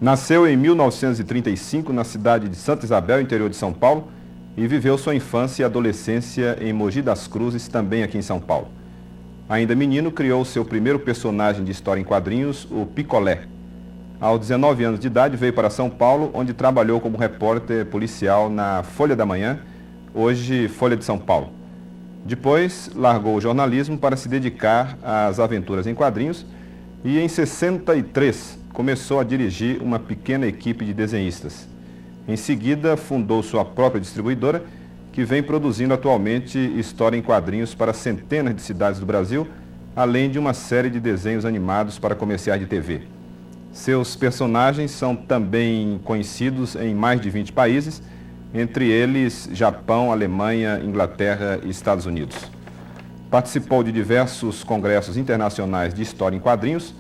Nasceu em 1935 na cidade de Santa Isabel, interior de São Paulo, e viveu sua infância e adolescência em Mogi das Cruzes, também aqui em São Paulo. Ainda menino, criou seu primeiro personagem de história em quadrinhos, o Picolé. Aos 19 anos de idade, veio para São Paulo, onde trabalhou como repórter policial na Folha da Manhã, hoje Folha de São Paulo. Depois, largou o jornalismo para se dedicar às aventuras em quadrinhos e, em 63, começou a dirigir uma pequena equipe de desenhistas. Em seguida, fundou sua própria distribuidora, que vem produzindo atualmente história em quadrinhos para centenas de cidades do Brasil, além de uma série de desenhos animados para comerciais de TV. Seus personagens são também conhecidos em mais de 20 países, entre eles Japão, Alemanha, Inglaterra e Estados Unidos. Participou de diversos congressos internacionais de história em quadrinhos,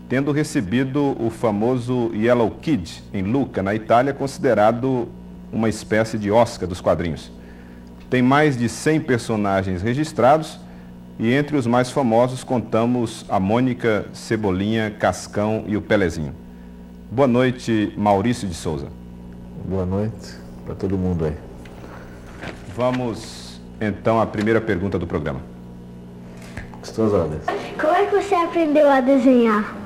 tendo recebido o famoso Yellow Kid, em Lucca, na Itália, considerado uma espécie de Oscar dos quadrinhos. Tem mais de 100 personagens registrados e entre os mais famosos contamos a Mônica, Cebolinha, Cascão e o Pelezinho. Boa noite, Maurício de Souza. Boa noite para todo mundo aí. Vamos então à primeira pergunta do programa. Estou às ordens. Como é que você aprendeu a desenhar?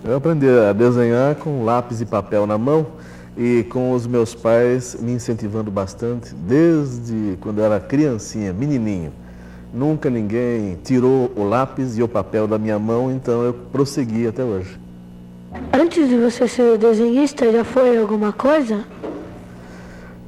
Eu aprendi a desenhar com lápis e papel na mão e com os meus pais me incentivando bastante desde quando eu era criancinha, menininho. Nunca ninguém tirou o lápis e o papel da minha mão, então eu prossegui até hoje. Antes de você ser desenhista, já foi alguma coisa?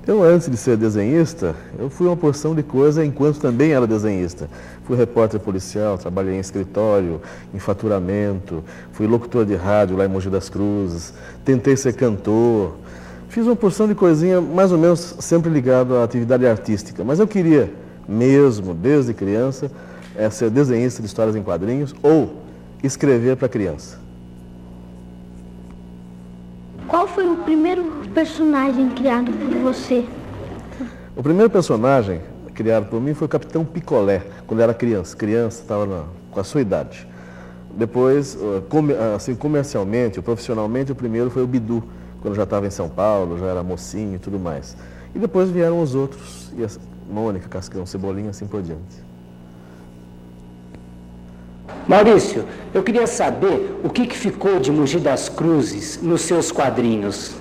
Eu, antes de ser desenhista, eu fui uma porção de coisa enquanto também era desenhista. Fui repórter policial, trabalhei em escritório, em faturamento, fui locutor de rádio lá em Mogi das Cruzes, tentei ser cantor. Fiz uma porção de coisinha mais ou menos sempre ligado à atividade artística. Mas eu queria mesmo, desde criança, ser desenhista de histórias em quadrinhos ou escrever para criança. Qual foi o primeiro personagem criado por você? O primeiro personagem criado por mim foi o Capitão Picolé, quando eu era criança. Criança, estava com a sua idade. Depois, assim, comercialmente, profissionalmente, o primeiro foi o Bidu, quando eu já estava em São Paulo, já era mocinho e tudo mais. E depois vieram os outros, e a Mônica, Cascão, Cebolinha, assim por diante. Maurício, eu queria saber o que ficou de Mogi das Cruzes nos seus quadrinhos.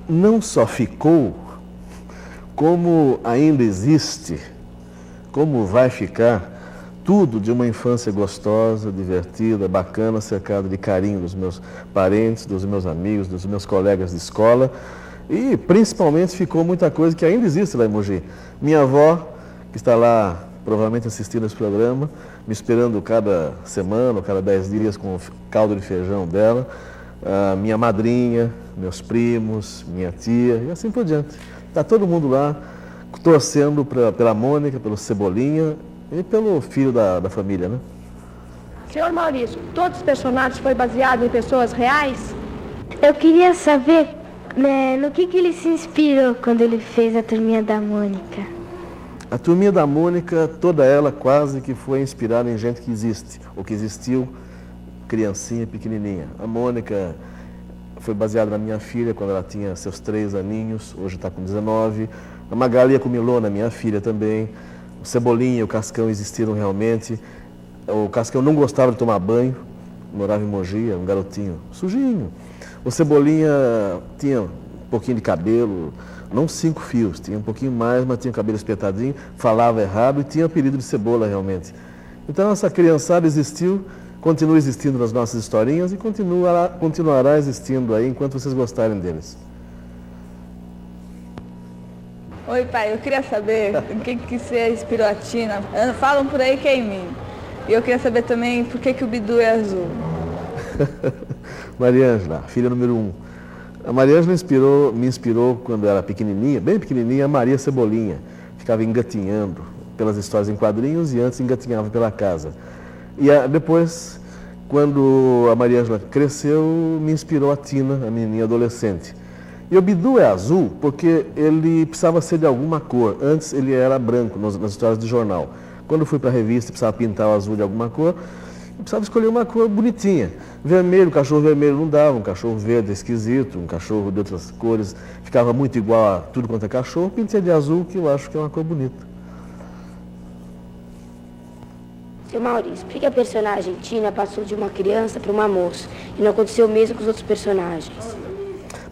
Não só ficou, como ainda existe, como vai ficar, tudo de uma infância gostosa, divertida, bacana, cercada de carinho dos meus parentes, dos meus amigos, dos meus colegas de escola. E principalmente ficou muita coisa que ainda existe lá em Mogi. Minha avó, que está lá provavelmente assistindo esse programa, me esperando cada semana, cada 10 dias com o caldo de feijão dela, minha madrinha, meus primos, minha tia e assim por diante. Está todo mundo lá torcendo pela Mônica, pelo Cebolinha e pelo filho da família, né? Senhor Maurício, todos os personagens foram baseados em pessoas reais? Eu queria saber no que ele se inspirou quando ele fez a Turminha da Mônica. A Turminha da Mônica, toda ela quase que foi inspirada em gente que existe, ou que existiu, criancinha pequenininha. A Mônica foi baseada na minha filha quando ela tinha seus 3 aninhos, hoje está com 19. A Magali Acumilona, minha filha também. O Cebolinha e o Cascão existiram realmente. O Cascão não gostava de tomar banho, morava em Mogi, era um garotinho sujinho. O Cebolinha tinha um pouquinho de cabelo, não 5 fios, tinha um pouquinho mais, mas tinha o cabelo espetadinho, falava errado e tinha apelido de Cebola realmente. Então essa criançada existiu, continua existindo nas nossas historinhas e continuará existindo aí enquanto vocês gostarem deles. Oi, pai, eu queria saber o que você inspirou a Tina. Falam por aí que é em mim. E eu queria saber também por que o Bidu é azul. Mariângela, filha número 1. A Mariângela me inspirou quando era pequenininha, bem pequenininha, a Maria Cebolinha. Ficava engatinhando pelas histórias em quadrinhos e antes engatinhava pela casa. E depois, quando a Mariângela cresceu, me inspirou a Tina, a menininha adolescente. E o Bidu é azul porque ele precisava ser de alguma cor. Antes ele era branco nas histórias de jornal. Quando fui para a revista precisava pintar o azul de alguma cor. precisava escolher uma cor bonitinha. Vermelho, cachorro vermelho não dava, um cachorro verde é esquisito, um cachorro de outras cores ficava muito igual a tudo quanto é cachorro. Pintei de azul, que eu acho que é uma cor bonita. Seu Maurício, por que a personagem Tina passou de uma criança para uma moça e não aconteceu o mesmo com os outros personagens?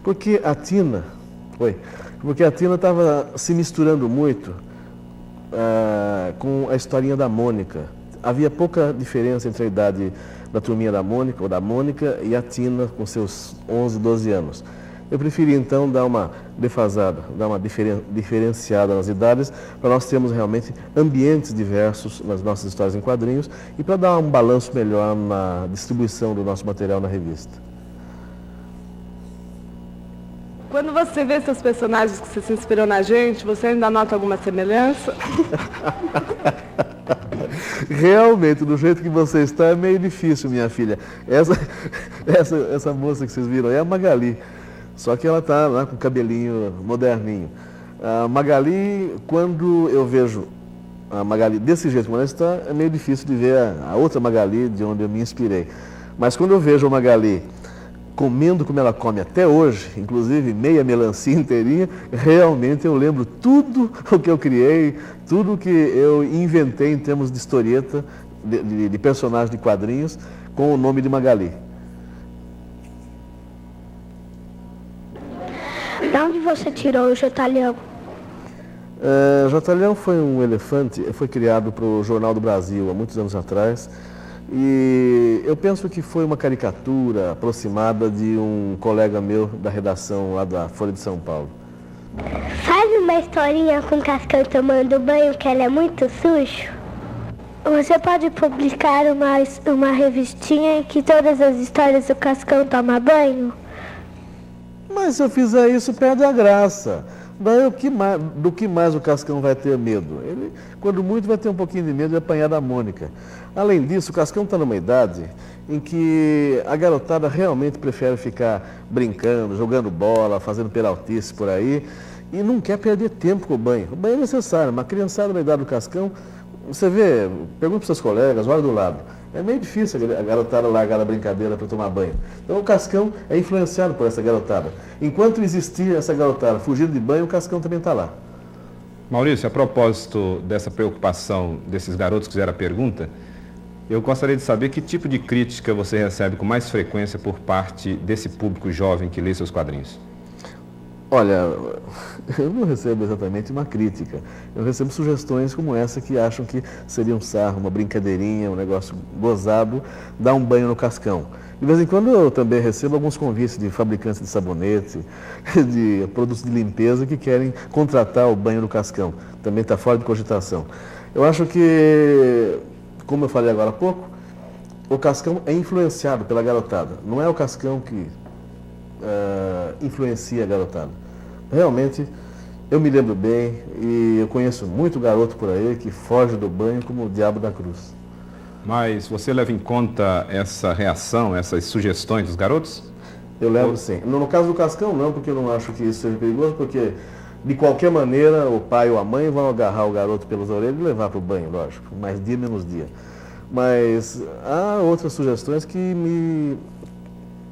Porque a Tina estava se misturando muito com a historinha da Mônica. Havia pouca diferença entre a idade da turminha da Mônica, ou da Mônica, e a Tina com seus 11, 12 anos. Eu preferi então dar uma defasada, dar uma diferenciada nas idades, para nós termos realmente ambientes diversos nas nossas histórias em quadrinhos e para dar um balanço melhor na distribuição do nosso material na revista. Quando você vê seus personagens que você se inspirou na gente, você ainda nota alguma semelhança? Realmente, do jeito que você está, é meio difícil, minha filha. Essa moça que vocês viram aí é a Magali, só que ela está lá com o cabelinho moderninho. A Magali, quando eu vejo a Magali desse jeito como ela está, é meio difícil de ver a outra Magali de onde eu me inspirei. Mas quando eu vejo a Magali comendo como ela come até hoje, inclusive meia melancia inteirinha, realmente eu lembro tudo o que eu criei, tudo o que eu inventei em termos de historieta, de personagem de quadrinhos, com o nome de Magali. De onde você tirou o Jotalhão? Jotalhão foi um elefante, foi criado para o Jornal do Brasil há muitos anos atrás. E eu penso que foi uma caricatura aproximada de um colega meu da redação lá da Folha de São Paulo. Faz uma historinha com o Cascão tomando banho, que ele é muito sujo. Você pode publicar uma revistinha em que todas as histórias do Cascão toma banho? Mas se eu fizer isso, perde a graça. Daí, do que mais o Cascão vai ter medo? Ele, quando muito, vai ter um pouquinho de medo de apanhar da Mônica. Além disso, o Cascão está numa idade em que a garotada realmente prefere ficar brincando, jogando bola, fazendo peraltice por aí, e não quer perder tempo com o banho. O banho é necessário, uma criançada na idade do Cascão, você vê, pergunta para os seus colegas, olha do lado. É meio difícil a garotada largar da brincadeira para tomar banho. Então o Cascão é influenciado por essa garotada. Enquanto existir essa garotada fugindo de banho, o Cascão também está lá. Maurício, a propósito dessa preocupação desses garotos que fizeram a pergunta, eu gostaria de saber que tipo de crítica você recebe com mais frequência por parte desse público jovem que lê seus quadrinhos. Olha, eu não recebo exatamente uma crítica. Eu recebo sugestões como essa que acham que seria um sarro, uma brincadeirinha, um negócio gozado, dar um banho no Cascão. De vez em quando eu também recebo alguns convites de fabricantes de sabonete, de produtos de limpeza que querem contratar o banho no Cascão. Também está fora de cogitação. Eu acho que, como eu falei agora há pouco, o Cascão é influenciado pela garotada. Não é o Cascão que influencia a garotada. Realmente, eu me lembro bem e eu conheço muito garoto por aí que foge do banho como o diabo da cruz. Mas você leva em conta essa reação, essas sugestões dos garotos? Eu levo sim. No caso do Cascão não, porque eu não acho que isso seja perigoso, porque de qualquer maneira o pai ou a mãe vão agarrar o garoto pelas orelhas e levar para o banho, lógico, mais dia menos dia. Mas há outras sugestões que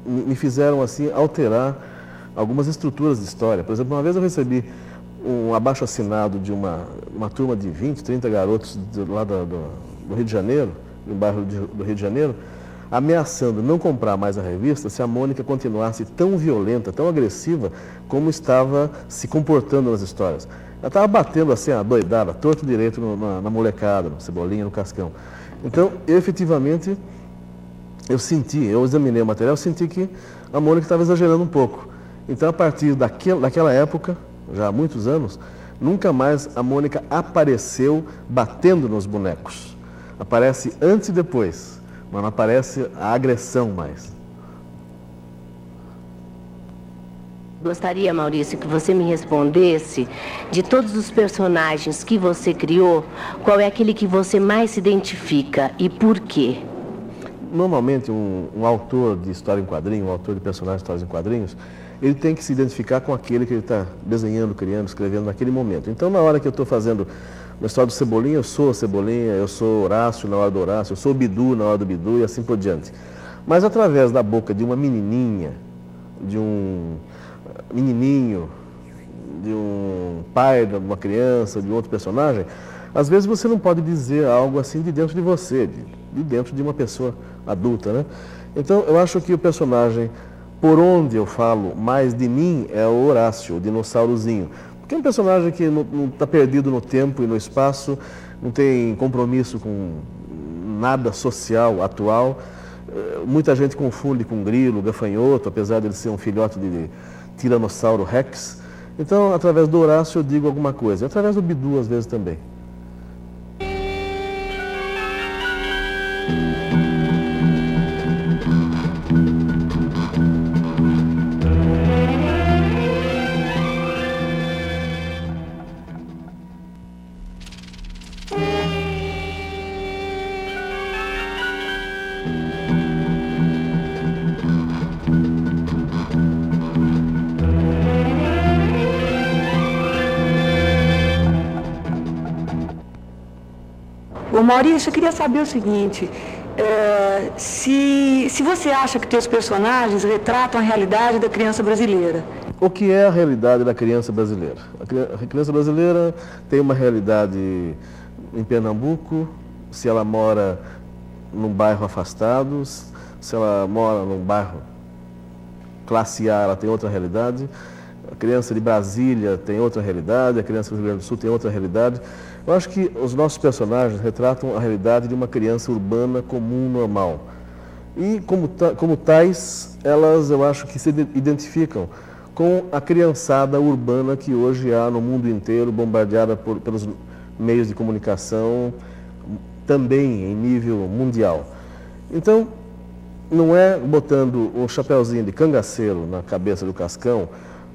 me fizeram assim alterar algumas estruturas de história. Por exemplo, uma vez eu recebi um abaixo-assinado de uma turma de 20, 30 garotos lá do Rio de Janeiro, no bairro do Rio de Janeiro, ameaçando não comprar mais a revista se a Mônica continuasse tão violenta, tão agressiva, como estava se comportando nas histórias. Ela estava batendo assim, a doidada, torto direito na molecada, no Cebolinha, no Cascão. Então, efetivamente, eu examinei o material, eu senti que a Mônica estava exagerando um pouco. Então, a partir daquela época, já há muitos anos, nunca mais a Mônica apareceu batendo nos bonecos. Aparece antes e depois, mas não aparece a agressão mais. Gostaria, Maurício, que você me respondesse, de todos os personagens que você criou, qual é aquele que você mais se identifica e por quê? Normalmente, um autor de história em quadrinho, um autor de personagens de histórias em quadrinhos, ele tem que se identificar com aquele que ele está desenhando, criando, escrevendo naquele momento. Então, na hora que eu estou fazendo Na história do Cebolinha, eu sou a Cebolinha, eu sou Horácio na hora do Horácio, eu sou o Bidu na hora do Bidu e assim por diante. Mas através da boca de uma menininha, de um menininho, de um pai de uma criança, de outro personagem, às vezes você não pode dizer algo assim de dentro de você, de dentro de uma pessoa adulta, né? Então, eu acho que o personagem, por onde eu falo mais de mim, é o Horácio, o dinossaurozinho. Porque é um personagem que não está perdido no tempo e no espaço, não tem compromisso com nada social atual. Muita gente confunde com grilo, gafanhoto, apesar de ele ser um filhote de Tiranossauro Rex. Então, através do Horácio eu digo alguma coisa, através do Bidu às vezes também. Ô Maurício, eu queria saber o seguinte, se você acha que teus personagens retratam a realidade da criança brasileira. O que é a realidade da criança brasileira? A criança brasileira tem uma realidade em Pernambuco, se ela mora num bairro afastado, se ela mora num bairro classe A, ela tem outra realidade. A criança de Brasília tem outra realidade, a criança do Rio Grande do Sul tem outra realidade. Eu acho que os nossos personagens retratam a realidade de uma criança urbana comum, normal. E como tais, elas eu acho que se identificam com a criançada urbana que hoje há no mundo inteiro, bombardeada pelos meios de comunicação, também em nível mundial. Então, não é botando um chapéuzinho de cangaceiro na cabeça do Cascão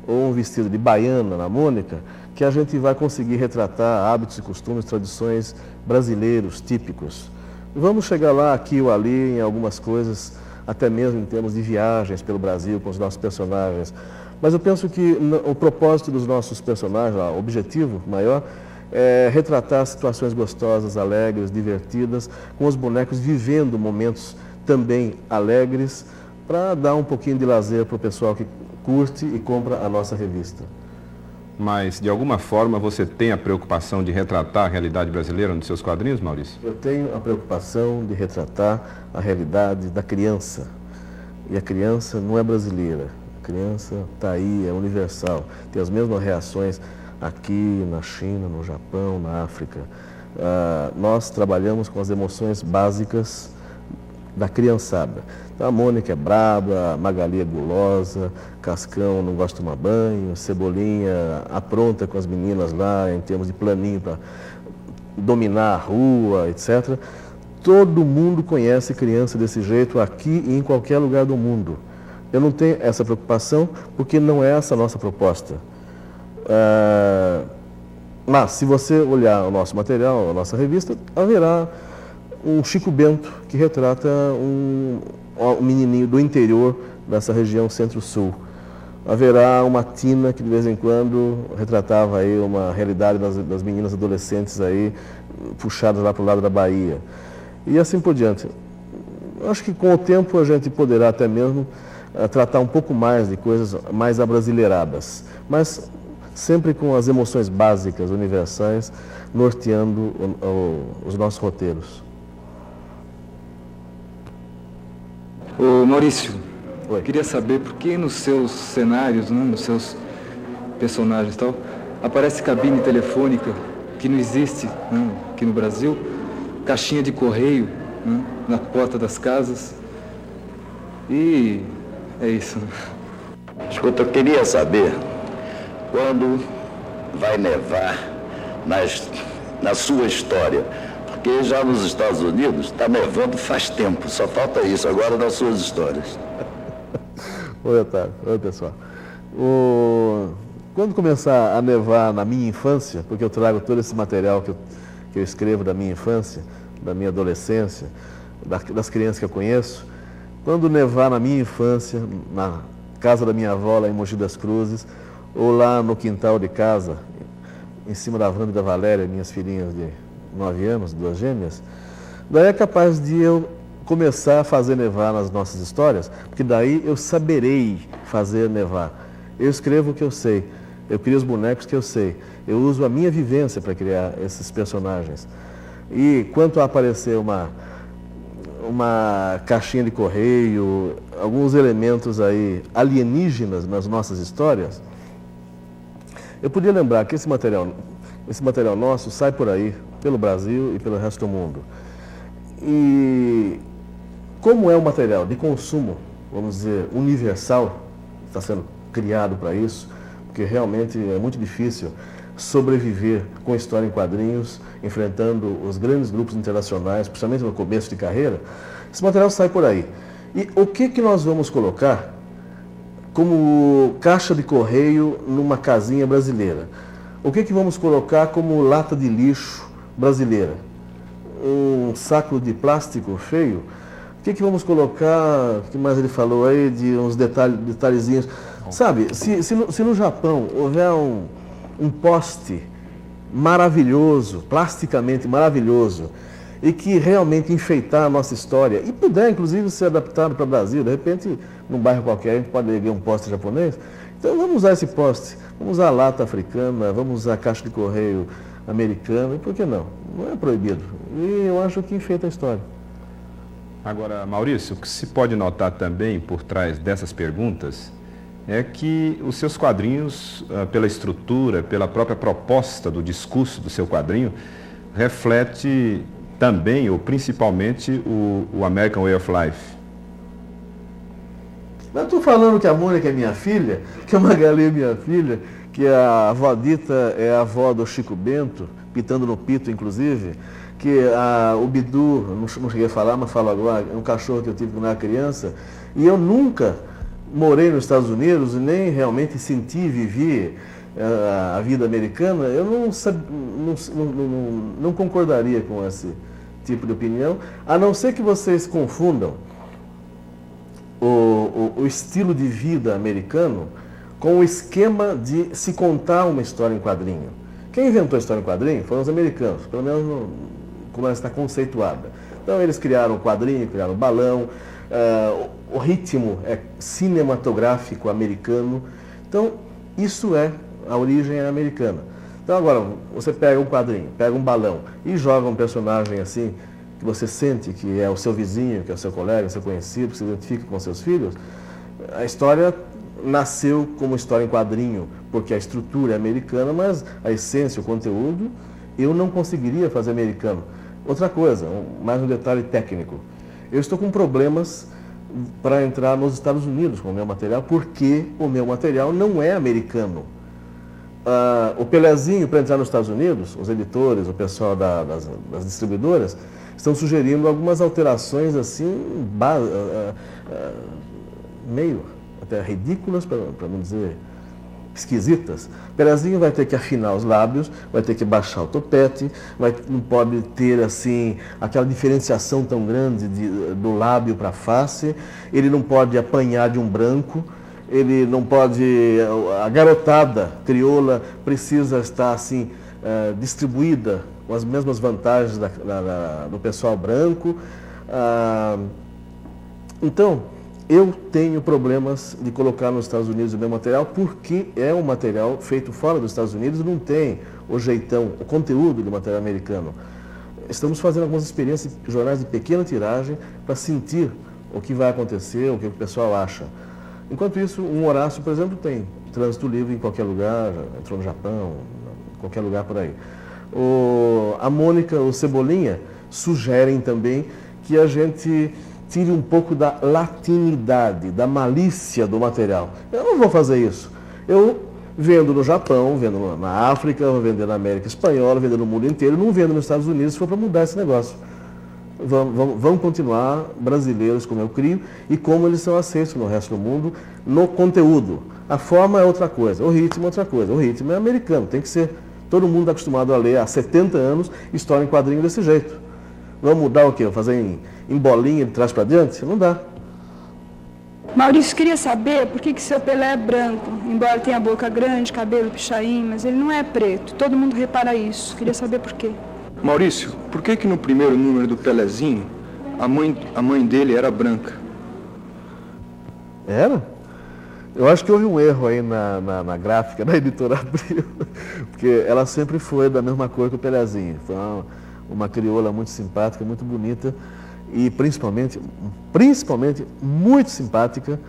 ou um vestido de baiana na Mônica que a gente vai conseguir retratar hábitos e costumes, tradições brasileiros típicos. Vamos chegar lá, aqui ou ali, em algumas coisas, até mesmo em termos de viagens pelo Brasil com os nossos personagens. Mas eu penso que o propósito dos nossos personagens, o objetivo maior, é retratar situações gostosas, alegres, divertidas, com os bonecos vivendo momentos também alegres, para dar um pouquinho de lazer para o pessoal que curte e compra a nossa revista. Mas, de alguma forma, você tem a preocupação de retratar a realidade brasileira nos seus quadrinhos, Maurício? Eu tenho a preocupação de retratar a realidade da criança. E a criança não é brasileira. A criança está aí, é universal. Tem as mesmas reações aqui, na China, no Japão, na África. Nós trabalhamos com as emoções básicas da criançada. Então, a Mônica é braba, a Magali é gulosa, Cascão não gosta de tomar banho, Cebolinha apronta com as meninas lá em termos de planinho para dominar a rua, etc. Todo mundo conhece criança desse jeito aqui e em qualquer lugar do mundo. Eu não tenho essa preocupação porque não é essa a nossa proposta. Mas se você olhar o nosso material, a nossa revista, haverá um Chico Bento que retrata um menininho do interior dessa região centro-sul. Haverá uma Tina que de vez em quando retratava aí uma realidade das meninas adolescentes aí puxadas lá para o lado da Bahia. E assim por diante. Acho que com o tempo a gente poderá até mesmo tratar um pouco mais de coisas mais abrasileiradas, mas sempre com as emoções básicas, universais, norteando os nossos roteiros. Ô Maurício, Oi. Queria saber por que nos seus cenários, né, nos seus personagens e tal, aparece cabine telefônica que não existe, né, aqui no Brasil, caixinha de correio, né, na porta das casas, e é isso. Escuta, eu queria saber quando vai nevar na sua história. Porque já nos Estados Unidos está nevando faz tempo, só falta isso agora nas suas histórias. Oi, Otávio. Oi, pessoal. Quando começar a nevar na minha infância, porque eu trago todo esse material que eu escrevo da minha infância, da minha adolescência, das crianças que eu conheço, quando nevar na minha infância, na casa da minha avó, lá em Mogi das Cruzes, ou lá no quintal de casa, em cima da Wanda e da Valéria, minhas filhinhas de 9 anos, 2 gêmeas, daí é capaz de eu começar a fazer nevar nas nossas histórias, porque daí eu saberei fazer nevar. Eu escrevo o que eu sei, eu crio os bonecos que eu sei, eu uso a minha vivência para criar esses personagens. E quanto a aparecer uma caixinha de correio, alguns elementos aí alienígenas nas nossas histórias, eu podia lembrar que esse material nosso sai por aí, pelo Brasil e pelo resto do mundo. E como é um material de consumo, vamos dizer, universal, está sendo criado para isso, porque realmente é muito difícil sobreviver com história em quadrinhos, enfrentando os grandes grupos internacionais, principalmente no começo de carreira, esse material sai por aí. E o que nós vamos colocar como caixa de correio numa casinha brasileira? O que vamos colocar como lata de lixo brasileira? Um saco de plástico feio? O que vamos colocar, o que mais ele falou aí, de uns detalhezinhos? Sabe, se no Japão houver um poste maravilhoso, plasticamente maravilhoso, e que realmente enfeitar a nossa história, e puder, inclusive, ser adaptado para o Brasil, de repente, num bairro qualquer, a gente pode erguer um poste japonês, então vamos usar esse poste, vamos usar a lata africana, vamos usar a caixa de correio americana, e por que não? Não é proibido. E eu acho que enfeita a história. Agora, Maurício, o que se pode notar também por trás dessas perguntas é que os seus quadrinhos, pela estrutura, pela própria proposta do discurso do seu quadrinho, reflete também, ou principalmente, o American Way of Life. Eu estou falando que a Mônica é minha filha, que a Magali é minha filha, que a avó Dita é a avó do Chico Bento, pitando no pito, inclusive, que o Bidu, não cheguei a falar, mas falo agora, é um cachorro que eu tive quando era criança, e eu nunca morei nos Estados Unidos e nem realmente senti e vivi a vida americana, eu não concordaria com esse tipo de opinião, a não ser que vocês confundam o estilo de vida americano com o esquema de se contar uma história em quadrinho. Quem inventou a história em quadrinho foram os americanos, pelo menos como ela está conceituada. Então eles criaram o quadrinho, criaram o balão, o ritmo é cinematográfico americano, então isso a origem é americana. Então agora, você pega um quadrinho, pega um balão e joga um personagem assim, que você sente que é o seu vizinho, que é o seu colega, o seu conhecido, que se identifica com seus filhos, a história nasceu como história em quadrinho, porque a estrutura é americana, mas a essência, o conteúdo, eu não conseguiria fazer americano. Outra coisa, mais um detalhe técnico, eu estou com problemas para entrar nos Estados Unidos com o meu material, porque o meu material não é americano. O Pelezinho, para entrar nos Estados Unidos, os editores, o pessoal das distribuidoras, estão sugerindo algumas alterações assim, meio até ridículas, para não dizer esquisitas. Pelezinho vai ter que afinar os lábios, vai ter que baixar o topete, não pode ter assim aquela diferenciação tão grande do lábio para a face, ele não pode apanhar de um branco, ele não pode, a garotada crioula precisa estar assim distribuída com as mesmas vantagens do pessoal branco. Então, eu tenho problemas de colocar nos Estados Unidos o meu material porque é um material feito fora dos Estados Unidos, não tem o jeitão, o conteúdo do material americano. Estamos fazendo algumas experiências em jornais de pequena tiragem para sentir o que vai acontecer, o que o pessoal acha. Enquanto isso, um Horácio, por exemplo, tem trânsito livre em qualquer lugar, entrou no Japão, em qualquer lugar por aí. A Mônica, o Cebolinha, sugerem também que a gente tire um pouco da latinidade, da malícia do material. Eu não vou fazer isso. Eu vendo no Japão, vendo na África, vou vender na América Espanhola, vendo no mundo inteiro, não vendo nos Estados Unidos se for para mudar esse negócio. Vão continuar brasileiros como eu crio e como eles são aceitos no resto do mundo no conteúdo. A forma é outra coisa, o ritmo é outra coisa. O ritmo é americano, tem que ser. Todo mundo acostumado a ler há 70 anos história em quadrinho desse jeito. Vamos mudar o quê? Fazer em bolinha de trás para diante? Não dá. Maurício, queria saber por que seu Pelé é branco, embora tenha a boca grande, cabelo pichain, mas ele não é preto. Todo mundo repara isso. Queria saber por quê. Maurício, por que no primeiro número do Pelézinho, a mãe dele era branca? Era? Eu acho que houve um erro aí na gráfica da editora Abril, porque ela sempre foi da mesma cor que o Pelézinho. Foi uma crioula muito simpática, muito bonita e principalmente muito simpática,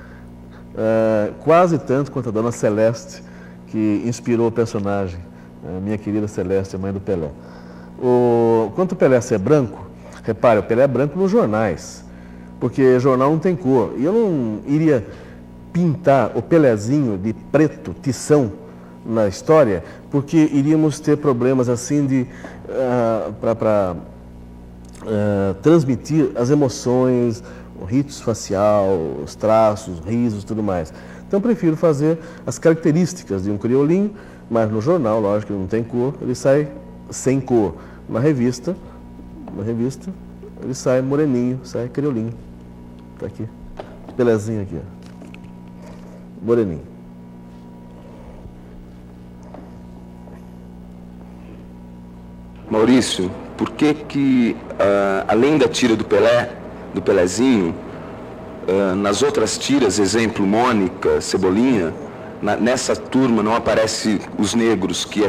quase tanto quanto a Dona Celeste, que inspirou o personagem, a minha querida Celeste, a mãe do Pelé. Quanto o Pelé ser branco, repare, o Pelé é branco nos jornais, porque jornal não tem cor. E eu não iria pintar o Pelézinho de preto, tição, na história, porque iríamos ter problemas assim para transmitir as emoções, o ritus facial, os traços, risos e tudo mais. Então, prefiro fazer as características de um criolinho, mas no jornal, lógico que não tem cor, ele sai sem cor. Na revista, ele sai moreninho, sai criolinho. Tá aqui. Pelézinho aqui, ó. Moreninho. Maurício, por que além da tira do Pelézinho, nas outras tiras, exemplo, Mônica, Cebolinha, nessa turma não aparece os negros, que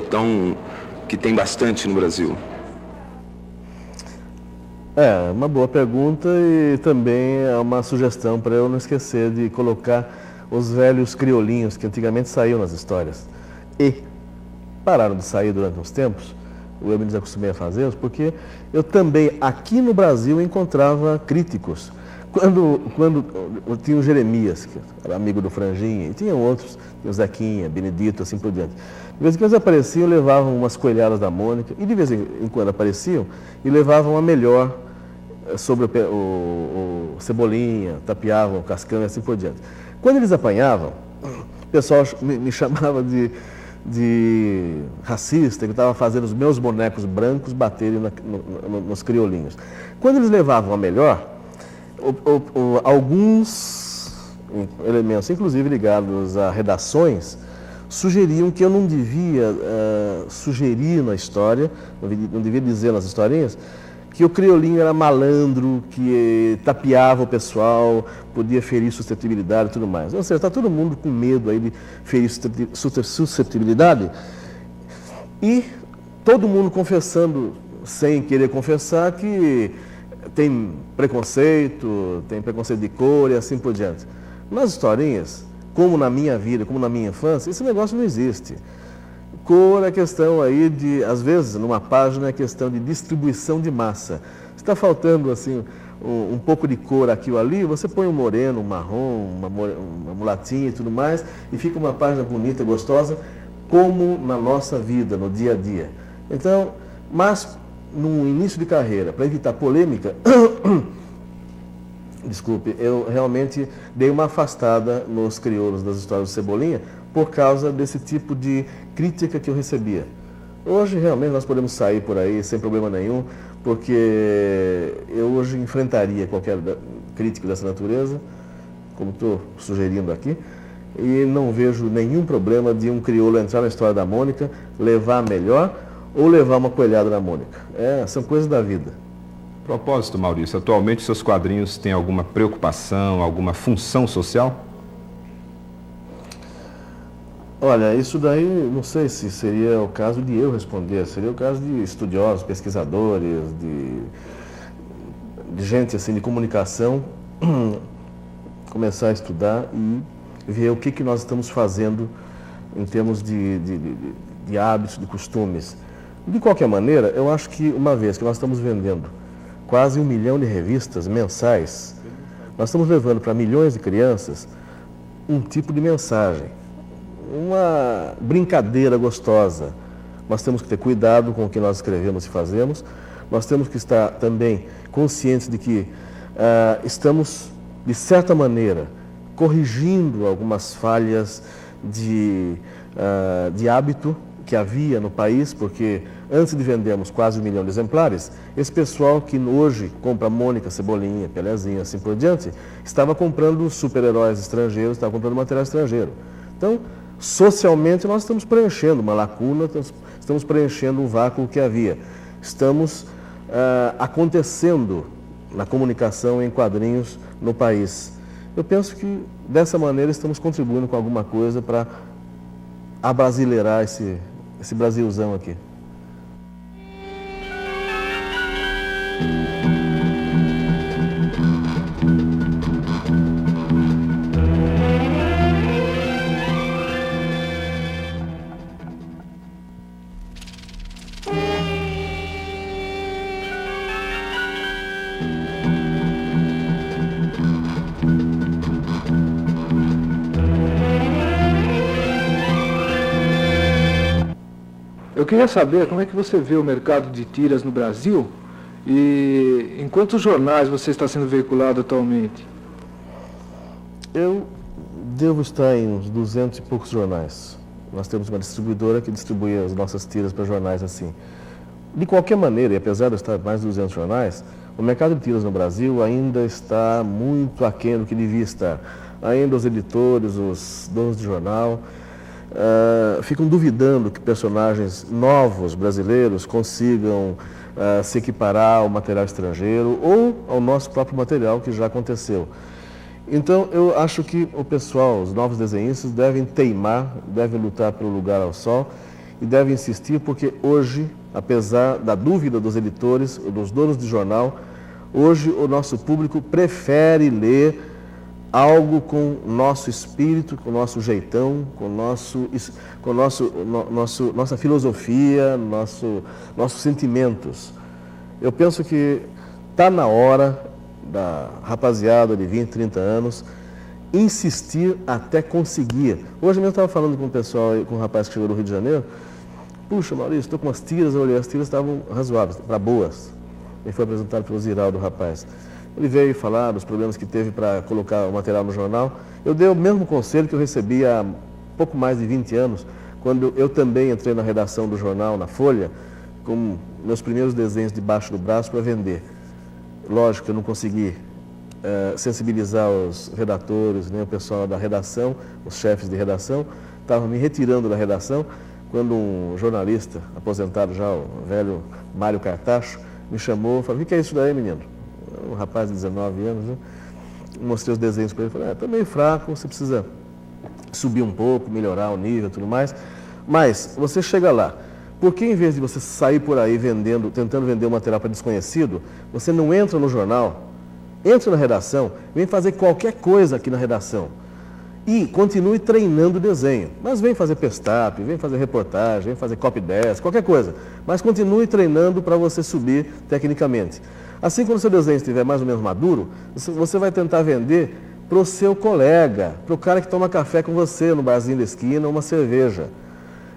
tem bastante no Brasil? É uma boa pergunta e também é uma sugestão para eu não esquecer de colocar os velhos criolinhos que antigamente saíam nas histórias e pararam de sair durante uns tempos. Eu me desacostumei a fazê-los porque eu também aqui no Brasil encontrava críticos. Quando tinha o Jeremias, que era amigo do Franjinha, e tinha outros, tinha o Zequinha, Benedito, assim por diante. De vez em quando eles apareciam, levavam umas coelhadas da Mônica, e de vez em quando apareciam e levavam a melhor sobre o Cebolinha, tapeavam o Cascão e assim por diante. Quando eles apanhavam, o pessoal me chamava de racista, que estava fazendo os meus bonecos brancos baterem nos criolinhos. Quando eles levavam a melhor, alguns elementos, inclusive ligados a redações, sugeriam que eu não devia sugerir na história, não devia dizer nas historinhas, que o criolinho era malandro, que tapeava o pessoal, podia ferir suscetibilidade e tudo mais. Ou seja, está todo mundo com medo aí de ferir suscetibilidade e todo mundo confessando, sem querer confessar, que tem preconceito de cor e assim por diante. Nas historinhas, como na minha vida, como na minha infância, esse negócio não existe. Cor é questão aí de, às vezes, numa página é questão de distribuição de massa. Se está faltando assim um pouco de cor aqui ou ali, você põe um moreno, um marrom, uma mulatinha e tudo mais, e fica uma página bonita, gostosa, como na nossa vida, no dia a dia. Então, mas no início de carreira, para evitar polêmica, desculpe, eu realmente dei uma afastada nos crioulos das histórias do Cebolinha por causa desse tipo de crítica que eu recebia. Hoje, realmente, nós podemos sair por aí sem problema nenhum, porque eu hoje enfrentaria qualquer crítico dessa natureza, como estou sugerindo aqui, e não vejo nenhum problema de um crioulo entrar na história da Mônica, levar a melhor ou levar uma coelhada na Mônica. São coisas da vida. Propósito, Maurício, atualmente seus quadrinhos têm alguma preocupação, alguma função social? Olha, isso daí não sei se seria o caso de eu responder, seria o caso de estudiosos, pesquisadores, de gente assim de comunicação começar a estudar e ver o que nós estamos fazendo em termos de hábitos, de costumes. De qualquer maneira, eu acho que uma vez que nós estamos vendendo quase 1 milhão de revistas mensais, nós estamos levando para milhões de crianças um tipo de mensagem, uma brincadeira gostosa. Nós temos que ter cuidado com o que nós escrevemos e fazemos, nós temos que estar também conscientes de que estamos, de certa maneira, corrigindo algumas falhas de hábito que havia no país, porque antes de vendermos quase 1 milhão de exemplares, esse pessoal que hoje compra Mônica, Cebolinha, Pelezinho, assim por diante, estava comprando super-heróis estrangeiros, estava comprando material estrangeiro. Então, socialmente, nós estamos preenchendo uma lacuna, estamos preenchendo um vácuo que havia. Estamos acontecendo na comunicação em quadrinhos no país. Eu penso que, dessa maneira, estamos contribuindo com alguma coisa para abrasileirar esse Brasilzão aqui. Eu queria saber como é que você vê o mercado de tiras no Brasil e em quantos jornais você está sendo veiculado atualmente? Eu devo estar em uns 200 e poucos jornais. Nós temos uma distribuidora que distribui as nossas tiras para jornais assim. De qualquer maneira, e apesar de eu estar em mais de 200 jornais, o mercado de tiras no Brasil ainda está muito aquém do que devia estar. Ainda os editores, os donos de jornal, ficam duvidando que personagens novos brasileiros consigam se equiparar ao material estrangeiro ou ao nosso próprio material, que já aconteceu. Então, eu acho que o pessoal, os novos desenhistas, devem teimar, devem lutar pelo lugar ao sol e devem insistir, porque hoje, apesar da dúvida dos editores, dos donos de jornal, hoje o nosso público prefere ler algo com o nosso espírito, com o nosso jeitão, com nossa filosofia, nossos sentimentos. Eu penso que está na hora da rapaziada de 20, 30 anos insistir até conseguir. Hoje mesmo eu estava falando com o pessoal, com um rapaz que chegou do Rio de Janeiro. Puxa, Maurício, estou com umas tiras, eu olhei, as tiras estavam razoáveis, para boas. Ele foi apresentado pelo Ziraldo, o rapaz. Ele veio falar dos problemas que teve para colocar o material no jornal. Eu dei o mesmo conselho que eu recebi há pouco mais de 20 anos, quando eu também entrei na redação do jornal, na Folha, com meus primeiros desenhos debaixo do braço para vender. Lógico que eu não consegui sensibilizar os redatores, nem o pessoal da redação, os chefes de redação, estavam me retirando da redação, quando um jornalista, aposentado já, o velho Mário Cartacho, me chamou e falou: o que é isso daí, menino? Um rapaz de 19 anos, né? Mostrei os desenhos para ele, falei: está meio fraco, você precisa subir um pouco, melhorar o nível e tudo mais, mas você chega lá. Por que, em vez de você sair por aí tentando vender um material para desconhecido, você não entra no jornal, entra na redação, vem fazer qualquer coisa aqui na redação e continue treinando o desenho. Mas vem fazer pestap, vem fazer reportagem, vem fazer copy 10, qualquer coisa. Mas continue treinando para você subir tecnicamente. Assim, quando o seu desenho estiver mais ou menos maduro, você vai tentar vender para o seu colega, para o cara que toma café com você no barzinho da esquina, uma cerveja.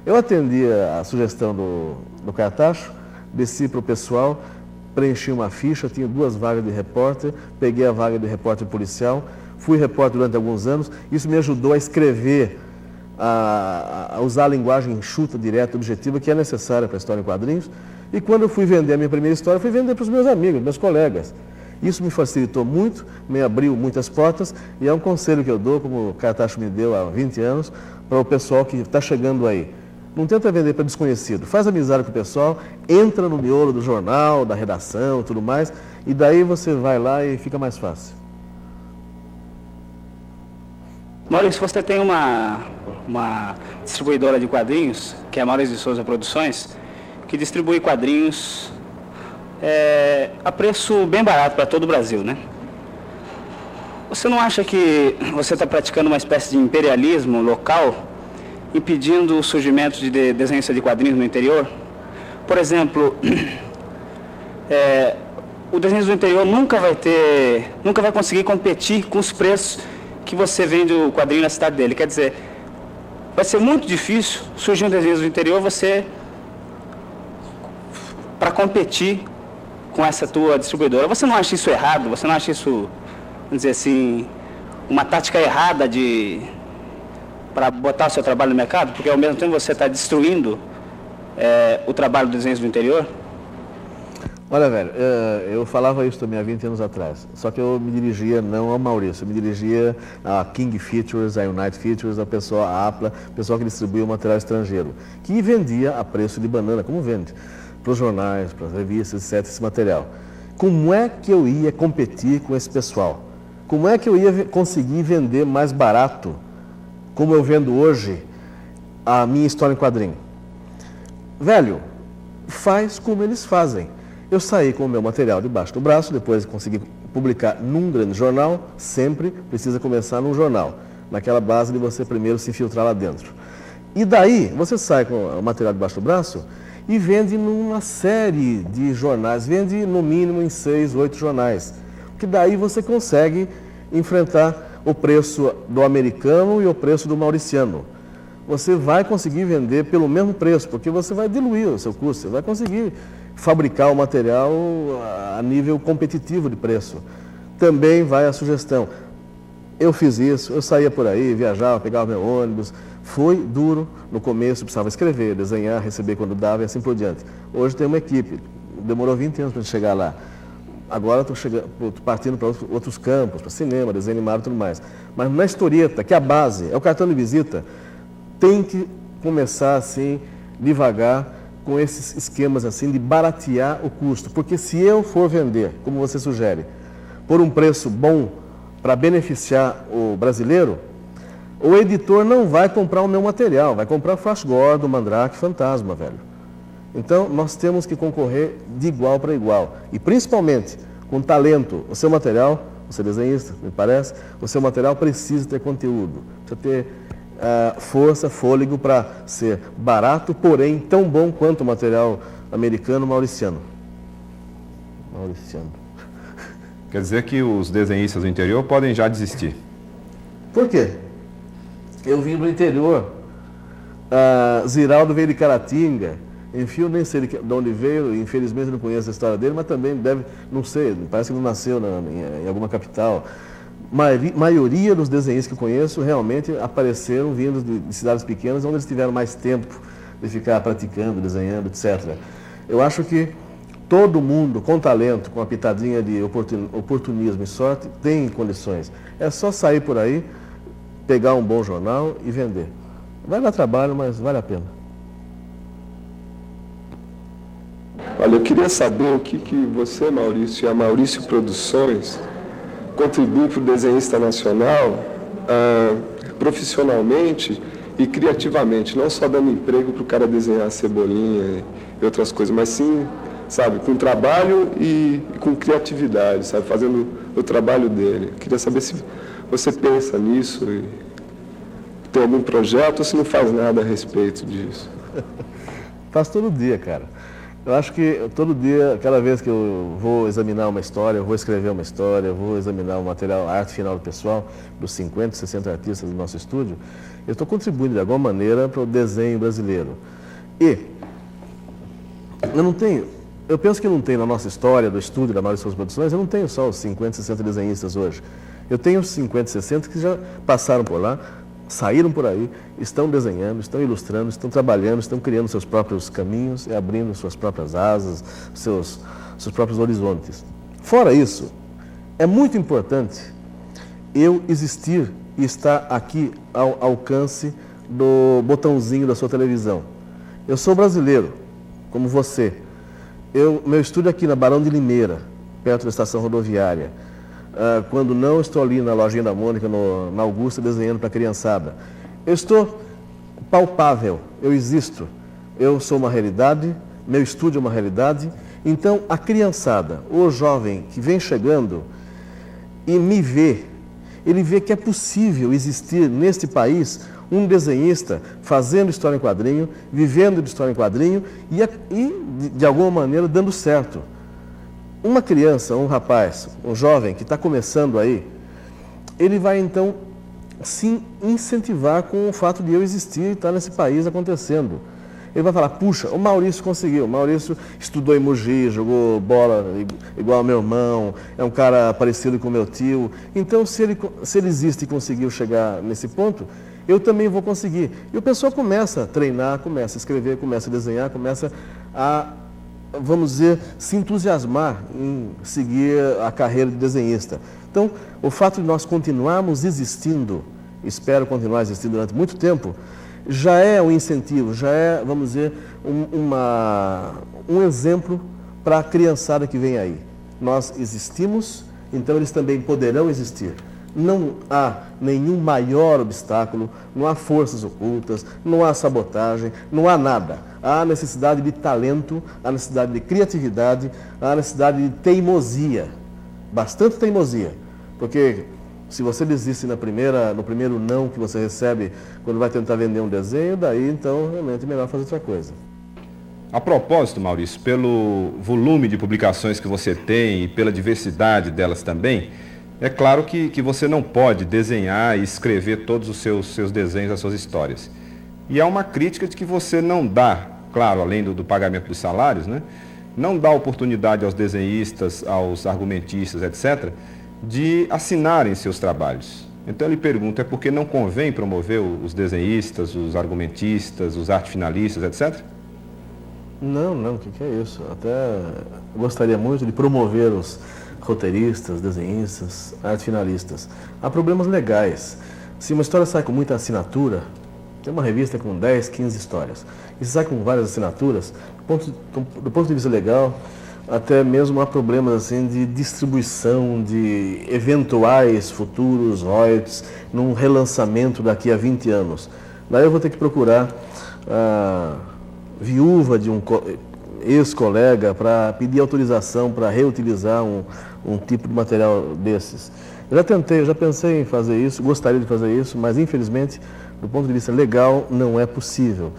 Eu atendi a sugestão do Cartacho, desci para o pessoal, preenchi uma ficha, tinha 2 vagas de repórter, peguei a vaga de repórter policial, fui repórter durante alguns anos, isso me ajudou a escrever, a usar a linguagem enxuta, direta, objetiva, que é necessária para a história em quadrinhos. E quando eu fui vender a minha primeira história, fui vender para os meus amigos, meus colegas. Isso me facilitou muito, me abriu muitas portas, e é um conselho que eu dou, como o Cartacho me deu há 20 anos, para o pessoal que está chegando aí. Não tenta vender para desconhecido, faz amizade com o pessoal, entra no miolo do jornal, da redação e tudo mais, e daí você vai lá e fica mais fácil. Maurício, você tem uma distribuidora de quadrinhos, que é a Maurício de Souza Produções, que distribui quadrinhos a preço bem barato para todo o Brasil, né? Você não acha que você está praticando uma espécie de imperialismo local, impedindo o surgimento de desenhistas de quadrinhos no interior? Por exemplo, o desenho do interior nunca vai conseguir competir com os preços que você vende o quadrinho na cidade dele. Quer dizer, vai ser muito difícil surgir um desenho do interior para competir com essa tua distribuidora. Você não acha isso errado? Você não acha isso, vamos dizer assim, uma tática errada para botar o seu trabalho no mercado? Porque ao mesmo tempo você está destruindo o trabalho do Desenhos do Interior? Olha, velho, eu falava isso também há 20 anos atrás, só que eu me dirigia não ao Maurício, eu me dirigia a King Features, a Unite Features, a pessoa, a Apla, o pessoal que distribuía o material estrangeiro, que vendia a preço de banana, como vende, para os jornais, para as revistas, etc., esse material. Como é que eu ia competir com esse pessoal? Como é que eu ia conseguir vender mais barato, como eu vendo hoje, a minha história em quadrinho? Velho, faz como eles fazem. Eu saí com o meu material debaixo do braço, depois consegui publicar num grande jornal, sempre precisa começar num jornal, naquela base de você primeiro se infiltrar lá dentro. E daí, você sai com o material debaixo do braço e vende numa série de jornais, vende no mínimo em 6, 8 jornais, que daí você consegue enfrentar o preço do americano e o preço do mauriciano. Você vai conseguir vender pelo mesmo preço, porque você vai diluir o seu custo, você vai conseguir fabricar o material a nível competitivo de preço. Também vai a sugestão. Eu fiz isso, eu saía por aí, viajava, pegava meu ônibus. Foi duro no começo, precisava escrever, desenhar, receber quando dava e assim por diante. Hoje tem uma equipe, demorou 20 anos para chegar lá. Agora estou partindo para outros campos, para cinema, desenho animado e tudo mais. Mas na historieta, que é a base, é o cartão de visita, tem que começar assim, devagar, com esses esquemas assim de baratear o custo. Porque se eu for vender, como você sugere, por um preço bom para beneficiar o brasileiro, o editor não vai comprar o meu material, vai comprar Flash Gordon, Mandrake, Fantasma, velho. Então, nós temos que concorrer de igual para igual. E principalmente, com talento. O seu material, você é desenhista, me parece, o seu material precisa ter conteúdo, precisa ter força, fôlego para ser barato, porém tão bom quanto o material americano mauriciano. Quer dizer que os desenhistas do interior podem já desistir? Por quê? Eu vim do interior, Ziraldo veio de Caratinga, enfim, eu nem sei de onde veio, infelizmente eu não conheço a história dele, mas também deve, não sei, parece que não nasceu em alguma capital. Maioria dos desenhistas que eu conheço realmente apareceram vindos de cidades pequenas, onde eles tiveram mais tempo de ficar praticando, desenhando, etc. Eu acho que todo mundo com talento, com uma pitadinha de oportunismo e sorte, tem condições. É só sair por aí, pegar um bom jornal e vender. Vai dar trabalho, mas vale a pena. Olha, eu queria saber o que você, Maurício, e a Maurício Produções contribui para o desenhista nacional profissionalmente e criativamente, não só dando emprego para o cara desenhar cebolinha e outras coisas, mas sim, sabe, com trabalho e com criatividade, sabe, fazendo o trabalho dele. Eu queria saber se você pensa nisso e tem algum projeto ou se não faz nada a respeito disso. Faz todo dia, cara. Eu acho que todo dia, cada vez que eu vou examinar uma história, eu vou escrever uma história, eu vou examinar o material, a arte final do pessoal, dos 50, 60 artistas do nosso estúdio, eu estou contribuindo de alguma maneira para o desenho brasileiro. E eu penso que não tem na nossa história do estúdio da Maurício Produções, eu não tenho só os 50, 60 desenhistas hoje. Eu tenho os 50, 60 que já passaram por lá, saíram por aí, estão desenhando, estão ilustrando, estão trabalhando, estão criando seus próprios caminhos e abrindo suas próprias asas, seus próprios horizontes. Fora isso, é muito importante eu existir e estar aqui ao alcance do botãozinho da sua televisão. Eu sou brasileiro, como você. Meu estúdio é aqui na Barão de Limeira, perto da estação rodoviária. Quando não estou ali na lojinha da Mônica, na Augusta, desenhando para a criançada. Eu estou palpável, eu existo. Eu sou uma realidade, meu estúdio é uma realidade. Então, a criançada, o jovem que vem chegando e me vê, ele vê que é possível existir neste país um desenhista fazendo história em quadrinho, vivendo de história em quadrinho e de alguma maneira, dando certo. Uma criança, um rapaz, um jovem que está começando aí, ele vai então se incentivar com o fato de eu existir e estar nesse país acontecendo. Ele vai falar, puxa, o Maurício conseguiu, o Maurício estudou em Mogi, jogou bola igual ao meu irmão, é um cara parecido com o meu tio. Então, se ele existe e conseguiu chegar nesse ponto, eu também vou conseguir. E o pessoal começa a treinar, começa a escrever, começa a desenhar, começa a, vamos dizer, se entusiasmar em seguir a carreira de desenhista. Então, o fato de nós continuarmos existindo, espero continuar existindo durante muito tempo, já é um incentivo, já é, vamos dizer, um exemplo para a criançada que vem aí. Nós existimos, então eles também poderão existir. Não há nenhum maior obstáculo, não há forças ocultas, não há sabotagem, não há nada. Há necessidade de talento, há necessidade de criatividade, há necessidade de teimosia, bastante teimosia, porque se você desiste no primeiro não que você recebe quando vai tentar vender um desenho, daí então realmente é melhor fazer outra coisa. A propósito, Maurício, pelo volume de publicações que você tem e pela diversidade delas também, é claro que você não pode desenhar e escrever todos os seus desenhos, as suas histórias. E há uma crítica de que você não dá, claro, além do pagamento dos salários, né, não dá oportunidade aos desenhistas, aos argumentistas, etc., de assinarem seus trabalhos. Então eu lhe pergunto, é porque não convém promover os desenhistas, os argumentistas, os arte finalistas, etc.? Não, o que é isso? Até gostaria muito de promover os roteiristas, desenhistas, arte finalistas. Há problemas legais. Se uma história sai com muita assinatura, tem uma revista com 10, 15 histórias, e se sai com várias assinaturas, do ponto de vista legal, até mesmo há problemas assim, de distribuição de eventuais futuros royalties num relançamento daqui a 20 anos. Daí eu vou ter que procurar a viúva de um ex-colega para pedir autorização para reutilizar um tipo de material desses. Eu já pensei em fazer isso, gostaria de fazer isso, mas infelizmente, do ponto de vista legal, não é possível.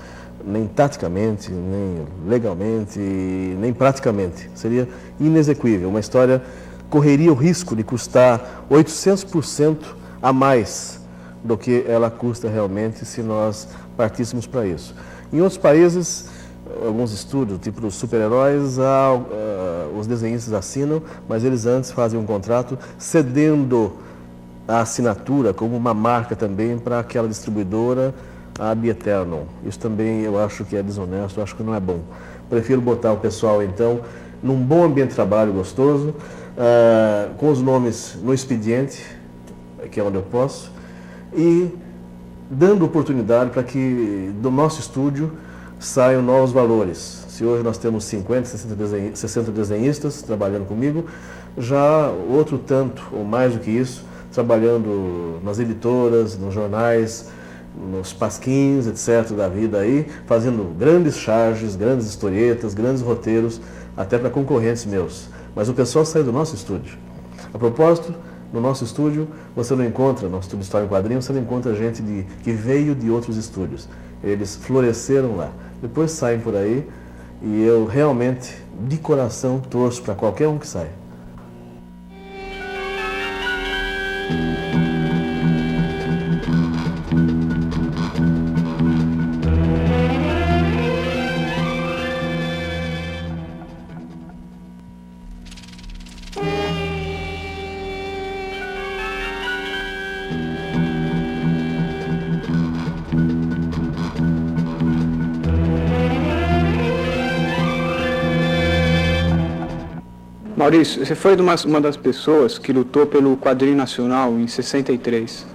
Nem taticamente, nem legalmente, nem praticamente. Seria inexequível. Uma história correria o risco de custar 800% a mais do que ela custa realmente se nós partíssemos para isso. Em outros países, alguns estúdios, tipo dos super-heróis, os desenhistas assinam, mas eles antes fazem um contrato cedendo a assinatura como uma marca também para aquela distribuidora, a Ad Eternum. Isso também eu acho que é desonesto, eu acho que não é bom. Prefiro botar o pessoal, então, num bom ambiente de trabalho gostoso, com os nomes no expediente, que é onde eu posso, e dando oportunidade para que do nosso estúdio saiam novos valores. Se hoje nós temos 50, 60 desenhistas trabalhando comigo, já outro tanto, ou mais do que isso, trabalhando nas editoras, nos jornais, nos pasquins, etc. da vida aí, fazendo grandes charges, grandes historietas, grandes roteiros, até para concorrentes meus. Mas o pessoal sai do nosso estúdio. A propósito, no nosso estúdio, você não encontra, no estúdio História em Quadrinhos, você não encontra gente que veio de outros estúdios. Eles floresceram lá. Depois saem por aí e eu realmente, de coração, torço para qualquer um que saia. Maurício, você foi uma das pessoas que lutou pelo quadrinho nacional em 63.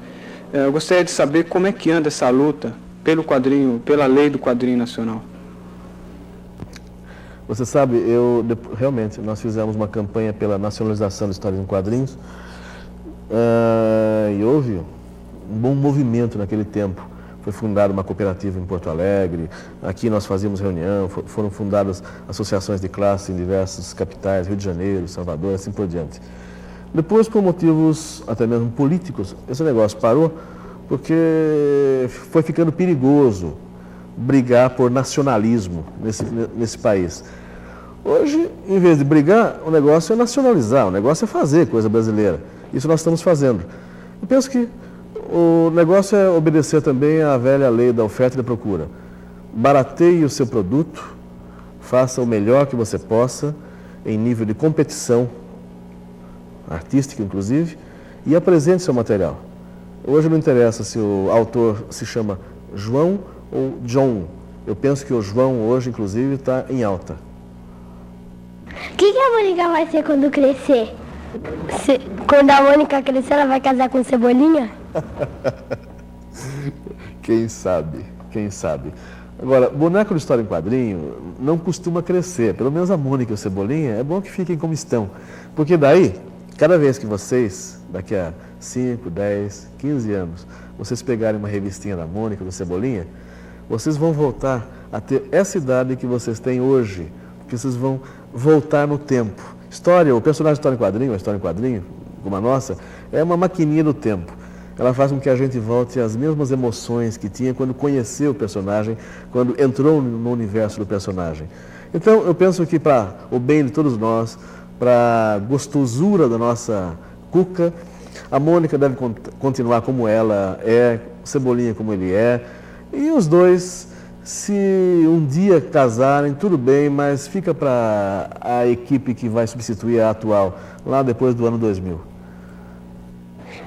Eu gostaria de saber como é que anda essa luta pelo quadrinho, pela lei do quadrinho nacional. Você sabe, realmente, nós fizemos uma campanha pela nacionalização da história em quadrinhos e houve um bom movimento naquele tempo. Foi fundada uma cooperativa em Porto Alegre, aqui nós fazíamos reunião, foram fundadas associações de classe em diversas capitais, Rio de Janeiro, Salvador, assim por diante. Depois, por motivos até mesmo políticos, esse negócio parou porque foi ficando perigoso brigar por nacionalismo nesse país. Hoje, em vez de brigar, o negócio é nacionalizar, o negócio é fazer coisa brasileira. Isso nós estamos fazendo. Eu penso que o negócio é obedecer também à velha lei da oferta e da procura. Barateie o seu produto, faça o melhor que você possa, em nível de competição, artística inclusive, e apresente seu material. Hoje não interessa se o autor se chama João ou John. Eu penso que o João hoje, inclusive, está em alta. O que a Mônica vai ser quando crescer? Quando a Mônica crescer, ela vai casar com o Cebolinha? Quem sabe, quem sabe. Agora, boneco de história em quadrinho não costuma crescer. Pelo menos a Mônica e o Cebolinha, é bom que fiquem como estão. Porque daí, cada vez que vocês, daqui a 5, 10, 15 anos, vocês pegarem uma revistinha da Mônica ou do Cebolinha, vocês vão voltar a ter essa idade que vocês têm hoje. Porque vocês vão voltar no tempo. O personagem de história em quadrinho, a história em quadrinho, como a nossa, é uma maquininha do tempo. Ela faz com que a gente volte às mesmas emoções que tinha quando conheceu o personagem, quando entrou no universo do personagem. Então, eu penso que para o bem de todos nós, para a gostosura da nossa Cuca, a Mônica deve continuar como ela é, o Cebolinha como ele é, e os dois, se um dia casarem, tudo bem, mas fica para a equipe que vai substituir a atual, lá depois do ano 2000.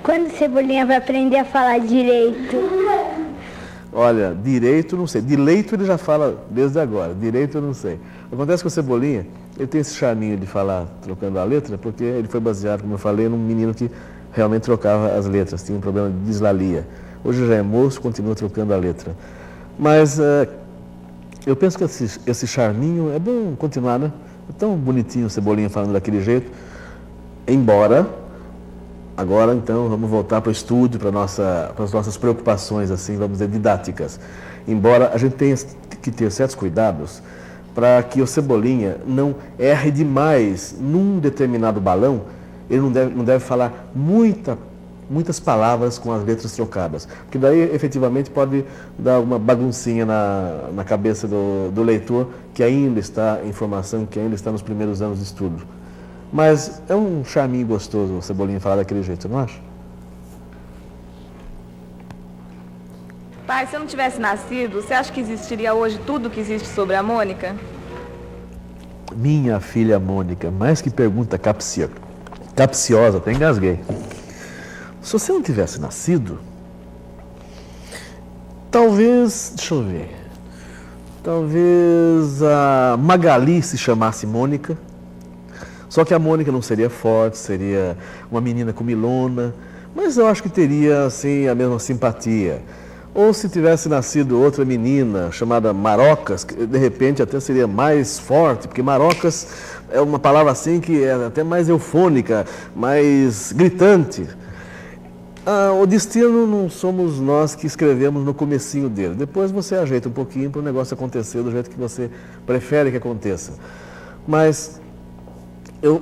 Quando o Cebolinha vai aprender a falar direito? Olha, direito não sei. De leito ele já fala desde agora. Direito eu não sei. Acontece que o Cebolinha, ele tem esse charminho de falar trocando a letra, porque ele foi baseado, como eu falei, num menino que realmente trocava as letras. Tinha um problema de dislalia. Hoje já é moço, continua trocando a letra. Mas eu penso que esse charminho é bom continuar, né? É tão bonitinho o Cebolinha falando daquele jeito. Embora... Agora, então, vamos voltar para o estúdio, para as nossas preocupações, assim, vamos dizer, didáticas. Embora a gente tenha que ter certos cuidados para que o Cebolinha não erre demais num determinado balão, ele não deve falar muitas palavras com as letras trocadas, porque daí, efetivamente, pode dar uma baguncinha na cabeça do leitor que ainda está em formação, que ainda está nos primeiros anos de estudo. Mas é um charminho gostoso o Cebolinha falar daquele jeito, não acha? Pai, se eu não tivesse nascido, você acha que existiria hoje tudo o que existe sobre a Mônica? Minha filha Mônica, mais que pergunta capciosa, até engasguei. Se você não tivesse nascido, talvez, deixa eu ver, talvez a Magali se chamasse Mônica. Só que a Mônica não seria forte, seria uma menina comilona, mas eu acho que teria, assim, a mesma simpatia. Ou se tivesse nascido outra menina chamada Marocas, que de repente até seria mais forte, porque Marocas é uma palavra assim que é até mais eufônica, mais gritante. O destino não somos nós que escrevemos no comecinho dele. Depois você ajeita um pouquinho para o negócio acontecer do jeito que você prefere que aconteça. Mas... eu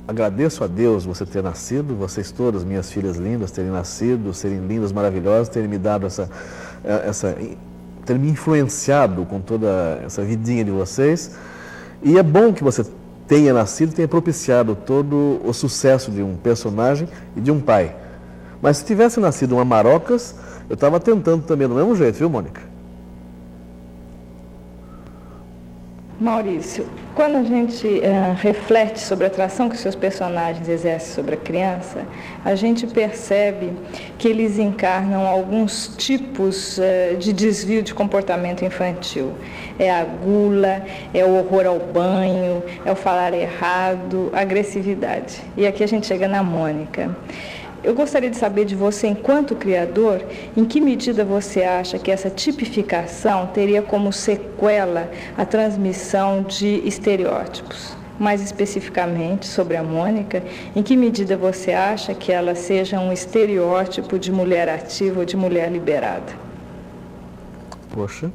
agradeço a Deus você ter nascido, vocês todas, minhas filhas lindas, terem nascido, serem lindas, maravilhosas, terem me dado terem me influenciado com toda essa vidinha de vocês. E é bom que você tenha nascido, tenha propiciado todo o sucesso de um personagem e de um pai. Mas se tivesse nascido uma Marocas, eu estava tentando também do mesmo jeito, viu, Mônica? Maurício, quando a gente reflete sobre a atração que seus personagens exercem sobre a criança, a gente percebe que eles encarnam alguns tipos de desvio de comportamento infantil. É a gula, é o horror ao banho, é o falar errado, a agressividade. E aqui a gente chega na Mônica. Eu gostaria de saber de você, enquanto criador, em que medida você acha que essa tipificação teria como sequela a transmissão de estereótipos? Mais especificamente, sobre a Mônica, em que medida você acha que ela seja um estereótipo de mulher ativa ou de mulher liberada? Poxa,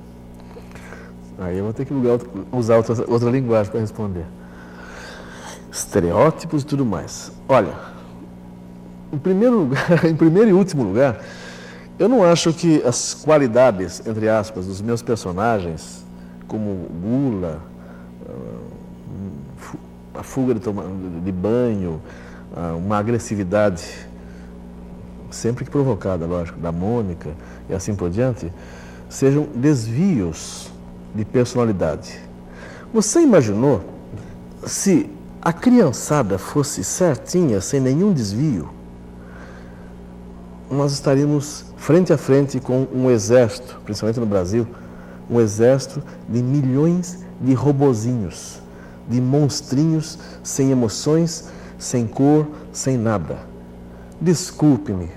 aí eu vou ter que usar outra linguagem para responder. Estereótipos e tudo mais. Olha... Em primeiro e último lugar, eu não acho que as qualidades, entre aspas, dos meus personagens, como gula, a fuga de banho, uma agressividade, sempre que provocada, lógico, da Mônica e assim por diante, sejam desvios de personalidade. Você imaginou se a criançada fosse certinha, sem nenhum desvio? nós estaríamos frente a frente com um exército, principalmente no Brasil, um exército de milhões de robozinhos, de monstrinhos sem emoções, sem cor, sem nada. Desculpe-me,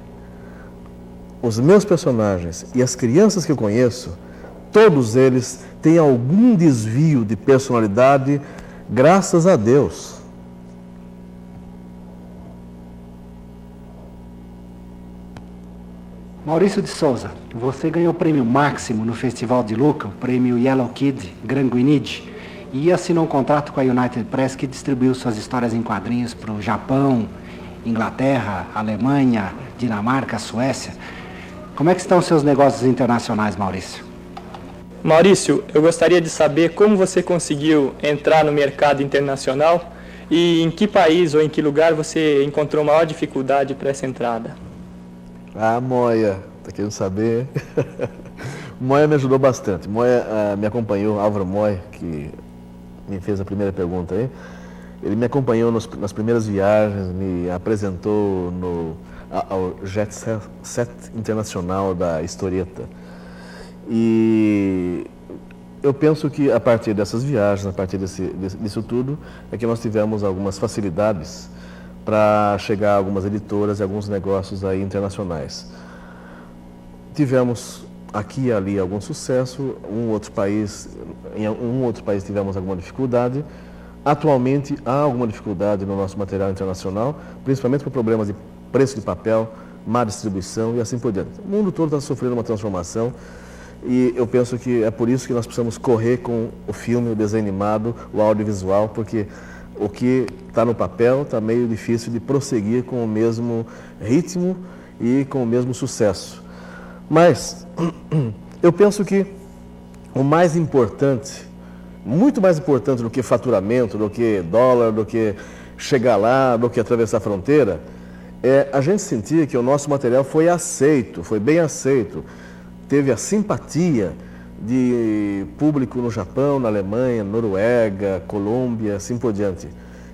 os meus personagens e as crianças que eu conheço, todos eles têm algum desvio de personalidade, graças a Deus. Maurício de Souza, você ganhou o prêmio máximo no Festival de Lucca, o prêmio Yellow Kid, Gran Guinidge, e assinou um contrato com a United Press que distribuiu suas histórias em quadrinhos para o Japão, Inglaterra, Alemanha, Dinamarca, Suécia. Como é que estão os seus negócios internacionais, Maurício? Maurício, eu gostaria de saber como você conseguiu entrar no mercado internacional e em que país ou em que lugar você encontrou maior dificuldade para essa entrada. Ah, Moia, tá querendo saber? Moia me ajudou bastante. Moia me acompanhou, Álvaro Moia, que me fez a primeira pergunta aí. Ele me acompanhou nas primeiras viagens, me apresentou ao Jet Set Internacional da Historieta. E eu penso que a partir dessas viagens, a partir disso tudo, é que nós tivemos algumas facilidades para chegar a algumas editoras e alguns negócios aí internacionais. Tivemos aqui e ali algum sucesso, em um outro país tivemos alguma dificuldade. Atualmente há alguma dificuldade no nosso material internacional, principalmente por problemas de preço de papel, má distribuição e assim por diante. O mundo todo está sofrendo uma transformação e eu penso que é por isso que nós precisamos correr com o filme, o desenho animado, o audiovisual, porque o que está no papel está meio difícil de prosseguir com o mesmo ritmo e com o mesmo sucesso. Mas eu penso que o mais importante, muito mais importante do que faturamento, do que dólar, do que chegar lá, do que atravessar a fronteira, é a gente sentir que o nosso material foi aceito, foi bem aceito, teve a simpatia de público no Japão, na Alemanha, Noruega, Colômbia, assim por diante.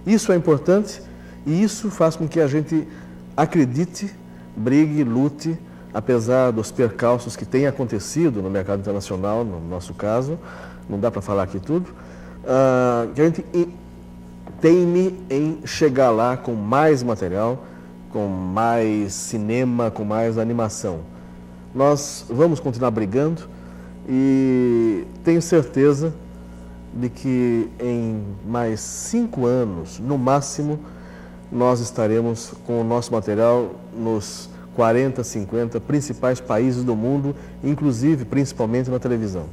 Isso é importante e isso faz com que a gente acredite, brigue, lute, apesar dos percalços que têm acontecido no mercado internacional, no nosso caso, não dá para falar aqui tudo, que a gente teime em chegar lá com mais material, com mais cinema, com mais animação. Nós vamos continuar brigando, e tenho certeza de que em mais 5 anos, no máximo, nós estaremos com o nosso material nos 40, 50 principais países do mundo, inclusive, principalmente na televisão.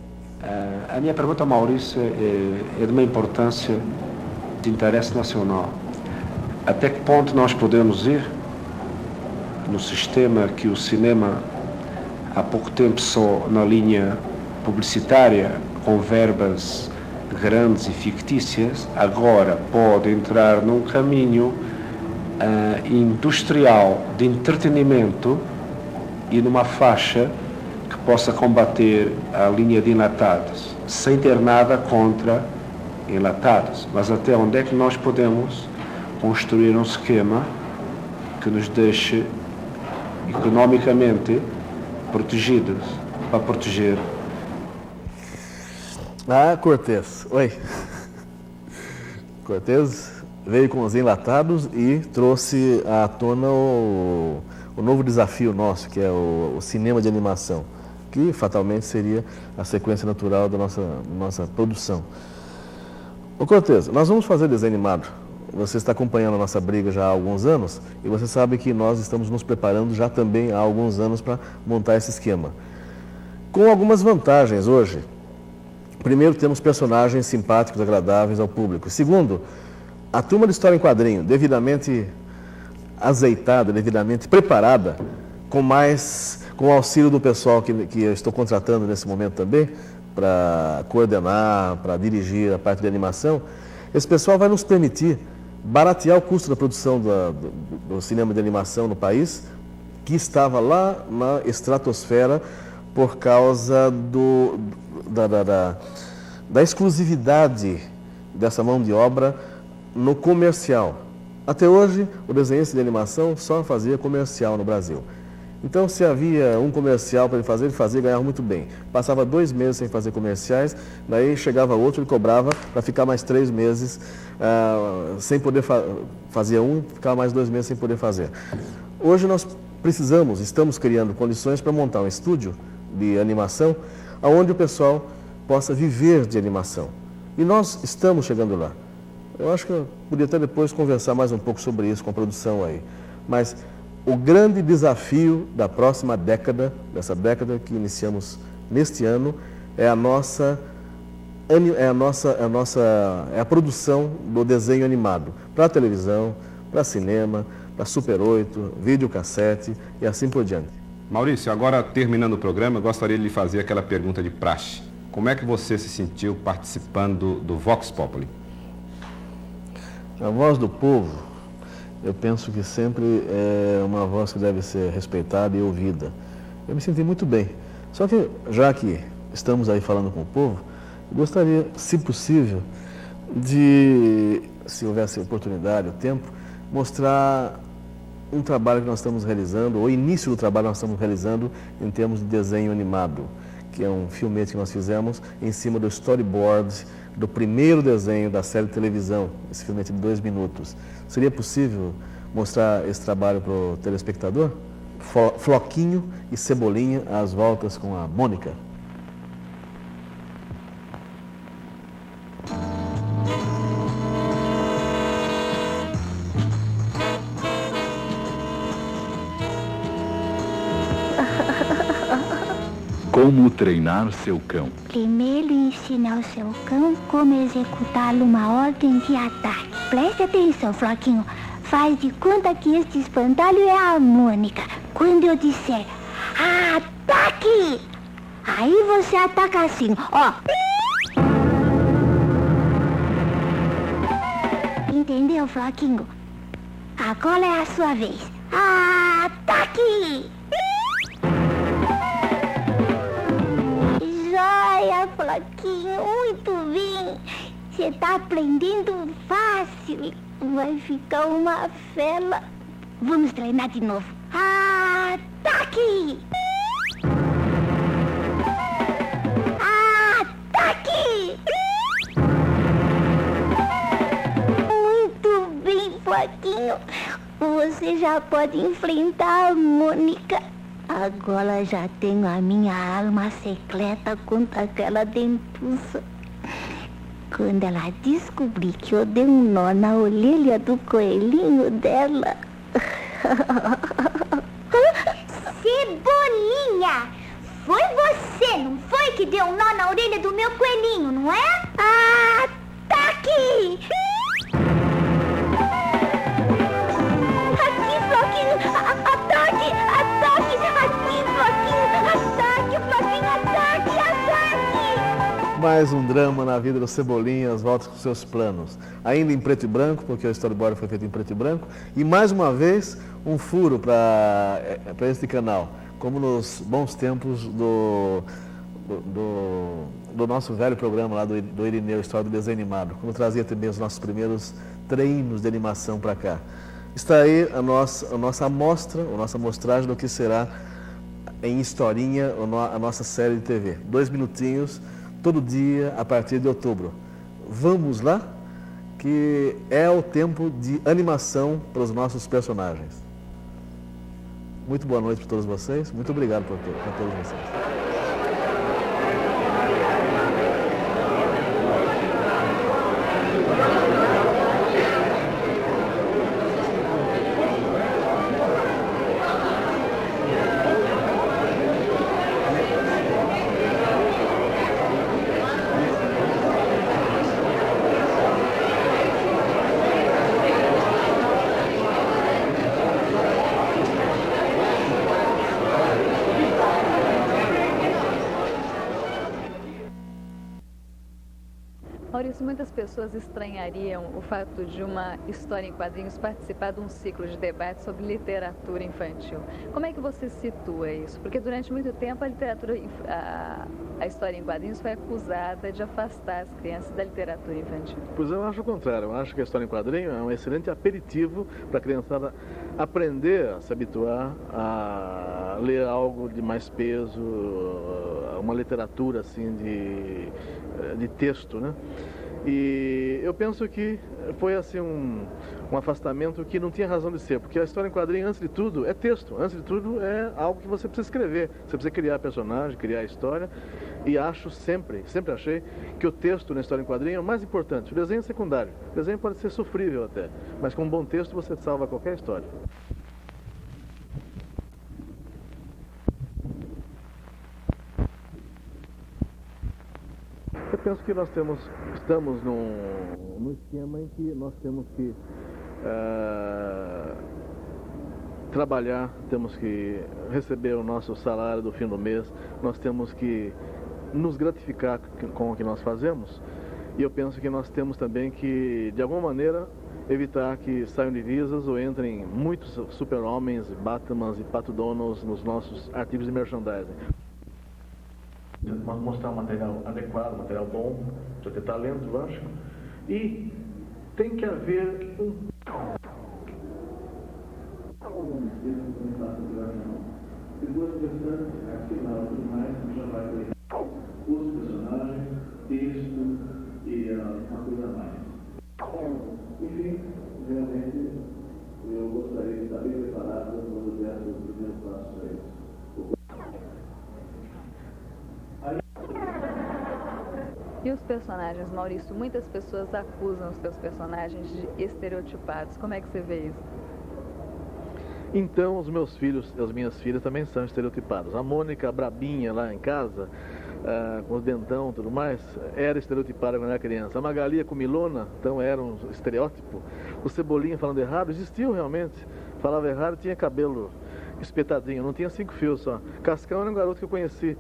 A minha pergunta, Maurício, é de uma importância de interesse nacional. Até que ponto nós podemos ir no sistema que o cinema, há pouco tempo só na linha publicitária, com verbas grandes e fictícias, agora pode entrar num caminho industrial de entretenimento e numa faixa que possa combater a linha de enlatados, sem ter nada contra enlatados. Mas até onde é que nós podemos construir um esquema que nos deixe economicamente protegidos para proteger? Ah, Cortez. Oi. Cortez veio com os enlatados e trouxe à tona o novo desafio nosso, que é o cinema de animação, que fatalmente seria a sequência natural da nossa produção. Ô Cortez, nós vamos fazer desenho animado. Você está acompanhando a nossa briga já há alguns anos e você sabe que nós estamos nos preparando já também há alguns anos para montar esse esquema. Com algumas vantagens hoje. Primeiro, temos personagens simpáticos, agradáveis ao público. Segundo, a turma de história em quadrinho, devidamente azeitada, devidamente preparada, com o auxílio do pessoal que eu estou contratando nesse momento também, para coordenar, para dirigir a parte de animação, esse pessoal vai nos permitir baratear o custo da produção do cinema de animação no país, que estava lá na estratosfera por causa da exclusividade dessa mão de obra no comercial. Até hoje, o desenhista de animação só fazia comercial no Brasil. Então, se havia um comercial para ele fazia e ganhava muito bem. Passava 2 meses sem fazer comerciais, daí chegava outro, ele cobrava para ficar mais 3 meses sem poder fazer ficava mais 2 meses sem poder fazer. Hoje nós estamos criando condições para montar um estúdio de animação, onde o pessoal possa viver de animação. E nós estamos chegando lá. Eu acho que eu podia até depois conversar mais um pouco sobre isso com a produção aí. Mas o grande desafio da próxima década, dessa década que iniciamos neste ano, é a produção do desenho animado para televisão, para cinema, para Super 8, videocassete e assim por diante. Maurício, agora terminando o programa, eu gostaria de lhe fazer aquela pergunta de praxe. Como é que você se sentiu participando do Vox Populi? A voz do povo, eu penso que sempre é uma voz que deve ser respeitada e ouvida. Eu me senti muito bem. Só que, já que estamos aí falando com o povo, eu gostaria, se possível, de, se houvesse oportunidade, o tempo, mostrar um trabalho que nós estamos realizando, ou o início do trabalho que nós estamos realizando em termos de desenho animado, que é um filmete que nós fizemos em cima do storyboard do primeiro desenho da série de televisão, esse filmete de 2 minutos. Seria possível mostrar esse trabalho para o telespectador? Floquinho e Cebolinha às voltas com a Mônica. Como treinar seu cão? Primeiro ensine ao seu cão como executá-lo uma ordem de ataque. Preste atenção, Floquinho. Faz de conta que este espantalho é a Mônica. Quando eu disser ataque, aí você ataca assim, ó. Entendeu, Floquinho? Agora é a sua vez. Ataque! Joia, Floquinho, muito bem. Você tá aprendendo fácil. Vai ficar uma fela. Vamos treinar de novo. Ataque! Ataque! Muito bem, Floquinho. Você já pode enfrentar a Mônica. Agora já tenho a minha arma secreta contra aquela dentuça. Quando ela descobrir que eu dei um nó na orelha do coelhinho dela... Cebolinha! Foi você, não foi, que deu um nó na orelha do meu coelhinho, não é? Ataque! Aqui, Floquinho! Ataque! Ataque! Aqui, Floquinho! Ataque, Floquinho! Ataque! Ataque! Mais um drama na vida do Cebolinha, as voltas com seus planos. Ainda em preto e branco, porque o storyboard foi feito em preto e branco. E mais uma vez, um furo para este canal. Como nos bons tempos do nosso velho programa lá do Irineu, História do Desenho Animado. Quando trazia também os nossos primeiros treinos de animação para cá. Está aí a nossa amostra, a nossa amostragem do que será em historinha a nossa série de TV. 2 minutinhos, todo dia, a partir de outubro. Vamos lá, que é o tempo de animação para os nossos personagens. Muito boa noite para todos vocês. Muito obrigado por todos vocês. Maurício, muitas pessoas estranhariam o fato de uma história em quadrinhos participar de um ciclo de debate sobre literatura infantil. Como é que você situa isso? Porque durante muito tempo a literatura a história em quadrinhos foi acusada de afastar as crianças da literatura infantil. Pois eu acho o contrário. Eu acho que a história em quadrinho é um excelente aperitivo para a criançada aprender a se habituar a ler algo de mais peso, uma literatura assim de texto, né? E eu penso que foi assim um afastamento que não tinha razão de ser, porque a história em quadrinho, antes de tudo, é texto. Antes de tudo, é algo que você precisa escrever. Você precisa criar personagem, criar história. E acho sempre achei que o texto na história em quadrinho é o mais importante. O desenho é secundário. O desenho pode ser sofrível até, mas com um bom texto você salva qualquer história. Eu penso que nós estamos num esquema em que nós temos que trabalhar, temos que receber o nosso salário do fim do mês, nós temos que nos gratificar com o que nós fazemos, e eu penso que nós temos também que, de alguma maneira, evitar que saiam divisas ou entrem muitos super-homens, Batmans e Pato Donalds nos nossos artigos de merchandising. Mostrar um material adequado, um material bom, precisa ter talento, lógico, e tem que haver Duas questões, afinal, tudo mais, já vai ver os personagens, texto e uma coisa a mais. Enfim, realmente, eu gostaria de estar bem preparado quando der o primeiro passo para isso. E os personagens, Maurício? Muitas pessoas acusam os seus personagens de estereotipados. Como é que você vê isso? Então, os meus filhos, as minhas filhas também são estereotipadas. A Mônica, a brabinha lá em casa, com os dentão e tudo mais, era estereotipada quando era criança. A Magali, a comilona, então era um estereótipo. O Cebolinha falando errado, existiu realmente. Falava errado, tinha cabelo espetadinho, não tinha 5 fios só. Cascão era um garoto que eu conheci.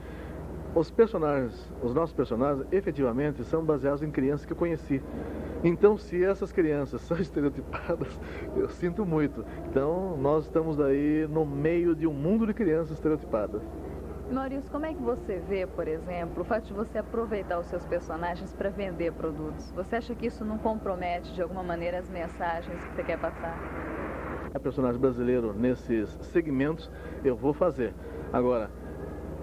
Os personagens, os nossos personagens, efetivamente, são baseados em crianças que eu conheci. Então, se essas crianças são estereotipadas, eu sinto muito. Então, nós estamos aí no meio de um mundo de crianças estereotipadas. Maurício, como é que você vê, por exemplo, o fato de você aproveitar os seus personagens para vender produtos? Você acha que isso não compromete, de alguma maneira, as mensagens que você quer passar? É personagem brasileiro nesses segmentos, eu vou fazer. Agora,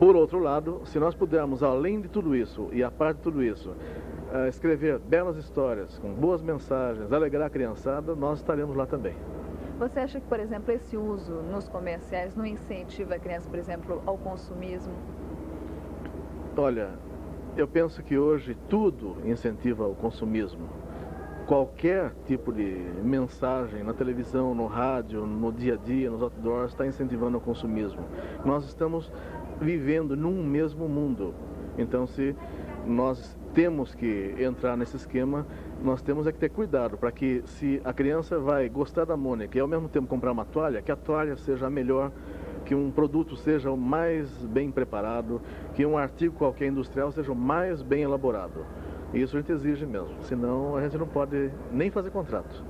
por outro lado, se nós pudermos, além de tudo isso, e a parte de tudo isso, escrever belas histórias, com boas mensagens, alegrar a criançada, nós estaremos lá também. Você acha que, por exemplo, esse uso nos comerciais não incentiva a criança, por exemplo, ao consumismo? Olha, eu penso que hoje tudo incentiva o consumismo. Qualquer tipo de mensagem na televisão, no rádio, no dia a dia, nos outdoors, está incentivando o consumismo. Nós estamos vivendo num mesmo mundo. Então, se nós temos que entrar nesse esquema, nós temos é que ter cuidado para que, se a criança vai gostar da Mônica e ao mesmo tempo comprar uma toalha, que a toalha seja a melhor, que um produto seja o mais bem preparado, que um artigo qualquer industrial seja o mais bem elaborado. Isso a gente exige mesmo, senão a gente não pode nem fazer contrato.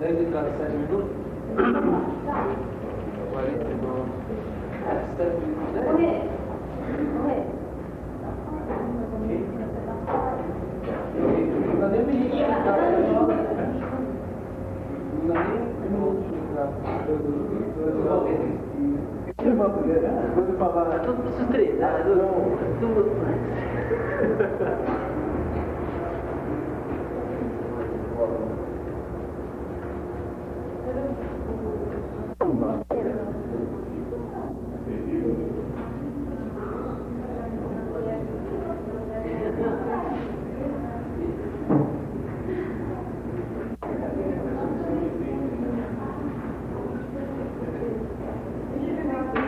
Deve entrar 7 minutos? 49. 7 minutos. Não dá nem um minuto de entrar. Não dá nem um minuto de entrar. Quando falar. Todo mundo se treinar.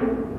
Eu tenho.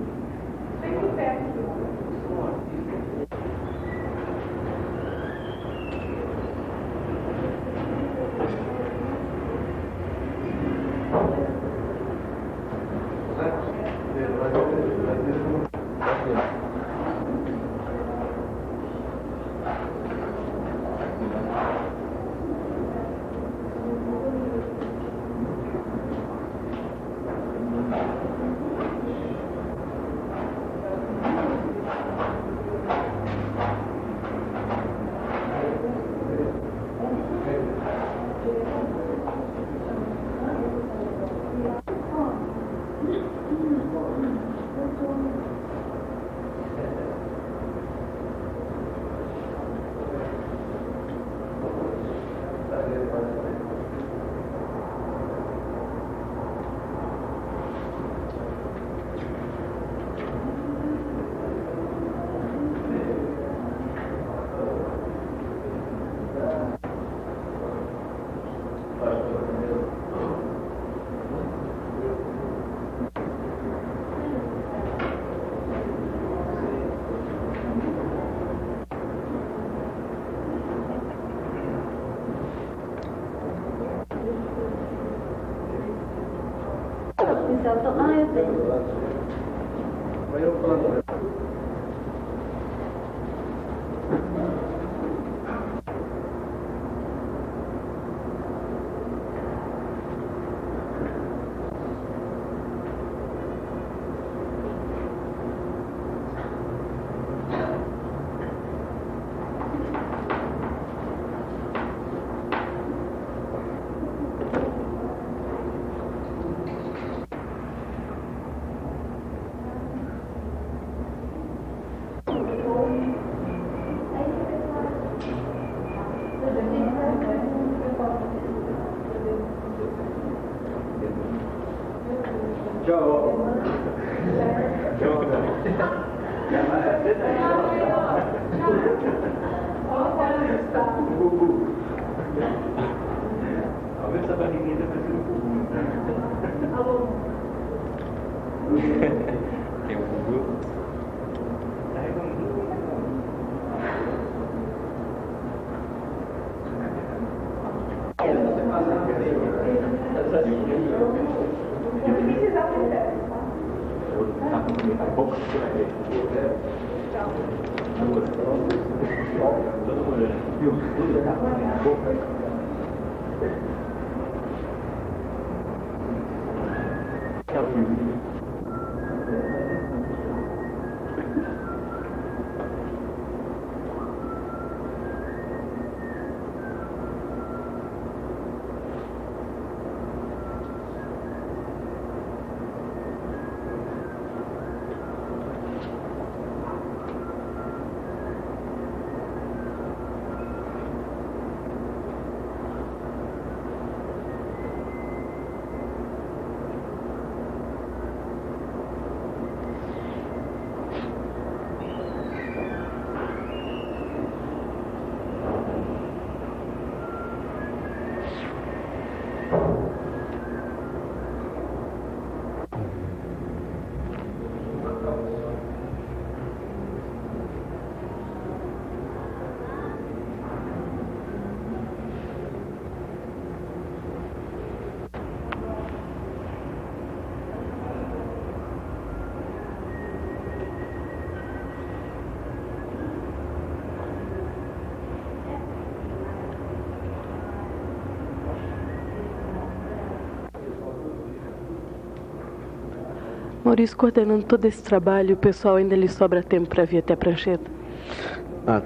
Maurício, coordenando todo esse trabalho, o pessoal ainda lhe sobra tempo para vir até a prancheta?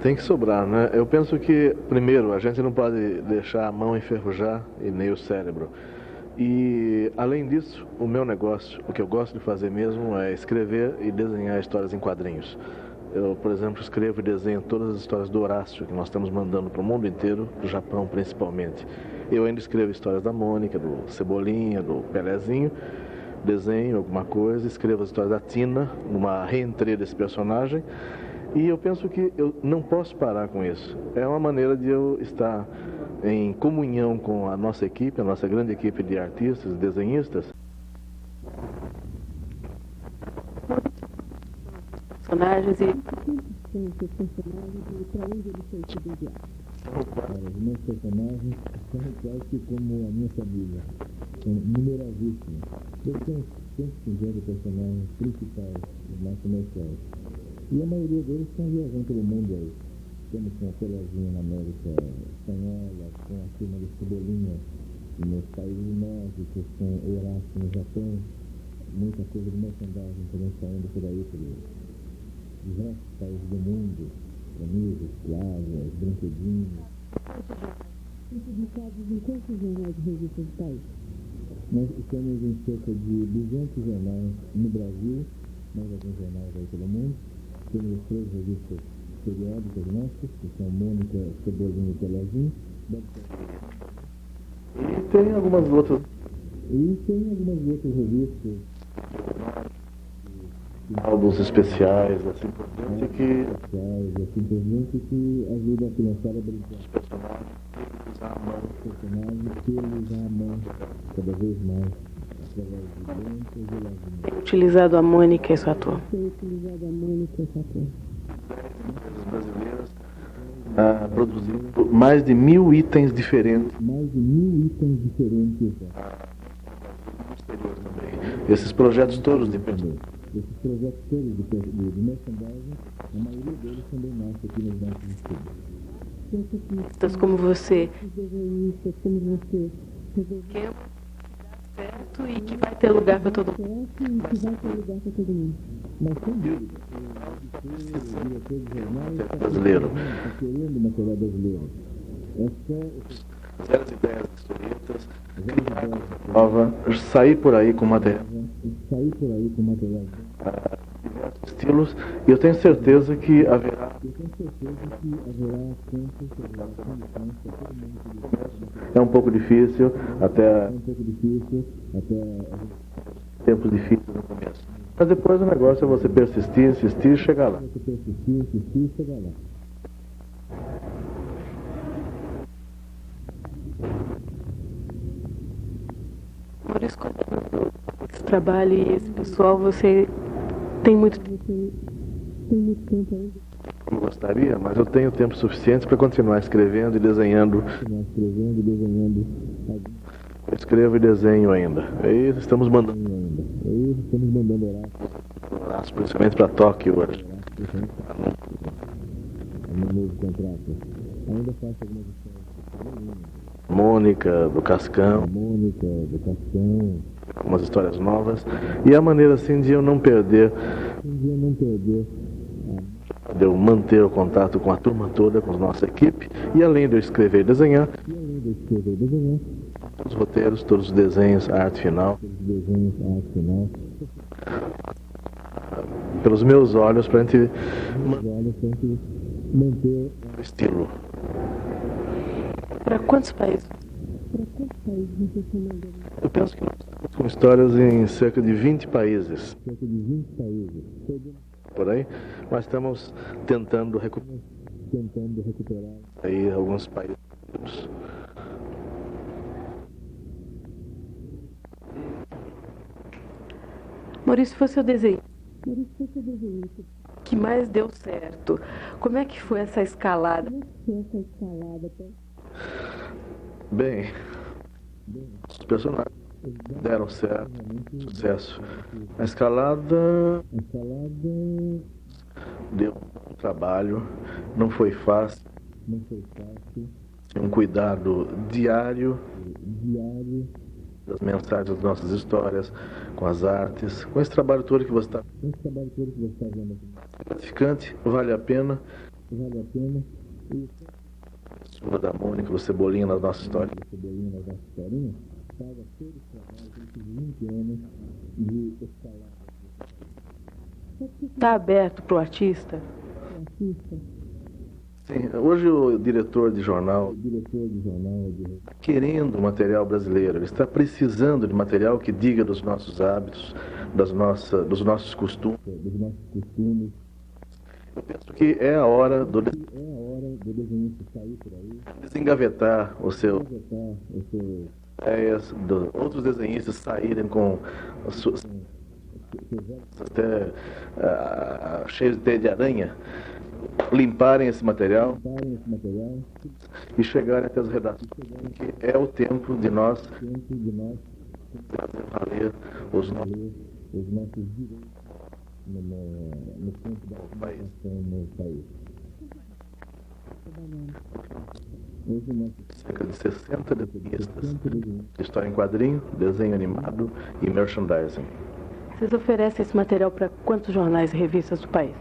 Tem que sobrar, né? Eu penso que, primeiro, a gente não pode deixar a mão enferrujar e nem o cérebro. E, além disso, o meu negócio, o que eu gosto de fazer mesmo é escrever e desenhar histórias em quadrinhos. Eu, por exemplo, escrevo e desenho todas as histórias do Horácio, que nós estamos mandando para o mundo inteiro, do Japão principalmente. Eu ainda escrevo histórias da Mônica, do Cebolinha, do Pelezinho, desenho alguma coisa, escrevo as histórias da Tina, numa reentrée desse personagem, e eu penso que eu não posso parar com isso. É uma maneira de eu estar em comunhão com a nossa equipe, a nossa grande equipe de artistas, desenhistas. personagens e Os meus personagens são quase como a minha família, são numerosíssimos. Eu tenho 150 personagens principais na comercial. E a maioria deles estão viajando pelo mundo aí. Temos com a Pelezinha na América Espanhola, com a firma de Cebolinha nos países nórdicos, com o Horácio no Japão. Muita coisa de merchandising também saindo por aí, pelos diversos países do mundo. Camisas, plavas, brinquedinhos. Publicados em quantos jornais de revistas do país? Nós estamos em cerca de 200 jornais no Brasil, mais alguns jornais aí pelo mundo. Temos 3 revistas periódicas nossas, que são Mônica, Cebolinha e Pelezinho. E tem algumas outras revistas. Álbuns especiais, assim por diante, que ajuda a criançada a brincar. Os personagens, que eles amam cada vez mais. Através de brincos e lavinhos. tem utilizado a Mônica e seu ator. Empresas brasileiras produzindo mais de 1000 itens diferentes. Esses projetos todos de Esses projetos todos de merchandising, a maioria deles também nasce aqui nos nossos estúdios. Artistas como você, que é certo e que vai ter lugar para todo mundo. Mas sem dúvida, brasileiro. querendo material brasileiro. É só Zero ideias historietas, nova, sair por aí com material. Diversos estilos, e eu tenho certeza que haverá. É um pouco difícil, até tempos difíceis no começo. Mas depois o negócio é você persistir, insistir e chegar lá. Maurício, esse trabalho e esse pessoal, você tem muito tempo ainda? Como gostaria, mas eu tenho tempo suficiente para continuar escrevendo e desenhando. Eu escrevo e desenho ainda. E estamos mandando Horácio, principalmente para Tóquio hoje. Ainda faço algumas histórias. Mônica, do Cascão. Algumas histórias novas. E a maneira assim de eu não perder. De eu manter o contato com a turma toda, com a nossa equipe. E além de eu escrever e desenhar. Os roteiros, todos os desenhos, a arte final. Pelos meus olhos, para a gente manter o estilo. Para quantos países? Eu penso que nós estamos com histórias em cerca de 20 países. Por aí, mas estamos tentando recuperar aí alguns países. Maurício, foi seu desenho que mais deu certo. Como é que foi essa escalada? Bem, os personagens deram certo, sucesso. A escalada deu um trabalho, não foi fácil. Um cuidado diário das mensagens das nossas histórias, com as artes, com esse trabalho todo que você está vendo. Gratificante, vale a pena. Sua da Mônica, do Cebolinha na nossa história. Está aberto para o artista? Sim, hoje o diretor de jornal está querendo material brasileiro, ele está precisando de material que diga dos nossos hábitos, dos nossos costumes. Eu penso que é a hora do desenhista sair por aí, desengavetar o seu ideias, outros desenhistas saírem com as suas até cheios de teia de aranha, limparem esse material e chegarem até os redatores, que é o tempo de nós fazer valer os nossos direitos no campo da informação no país. Cerca de 60 desenhistas de história em quadrinho, desenho animado e merchandising. Vocês oferecem esse material para quantos jornais e revistas do país?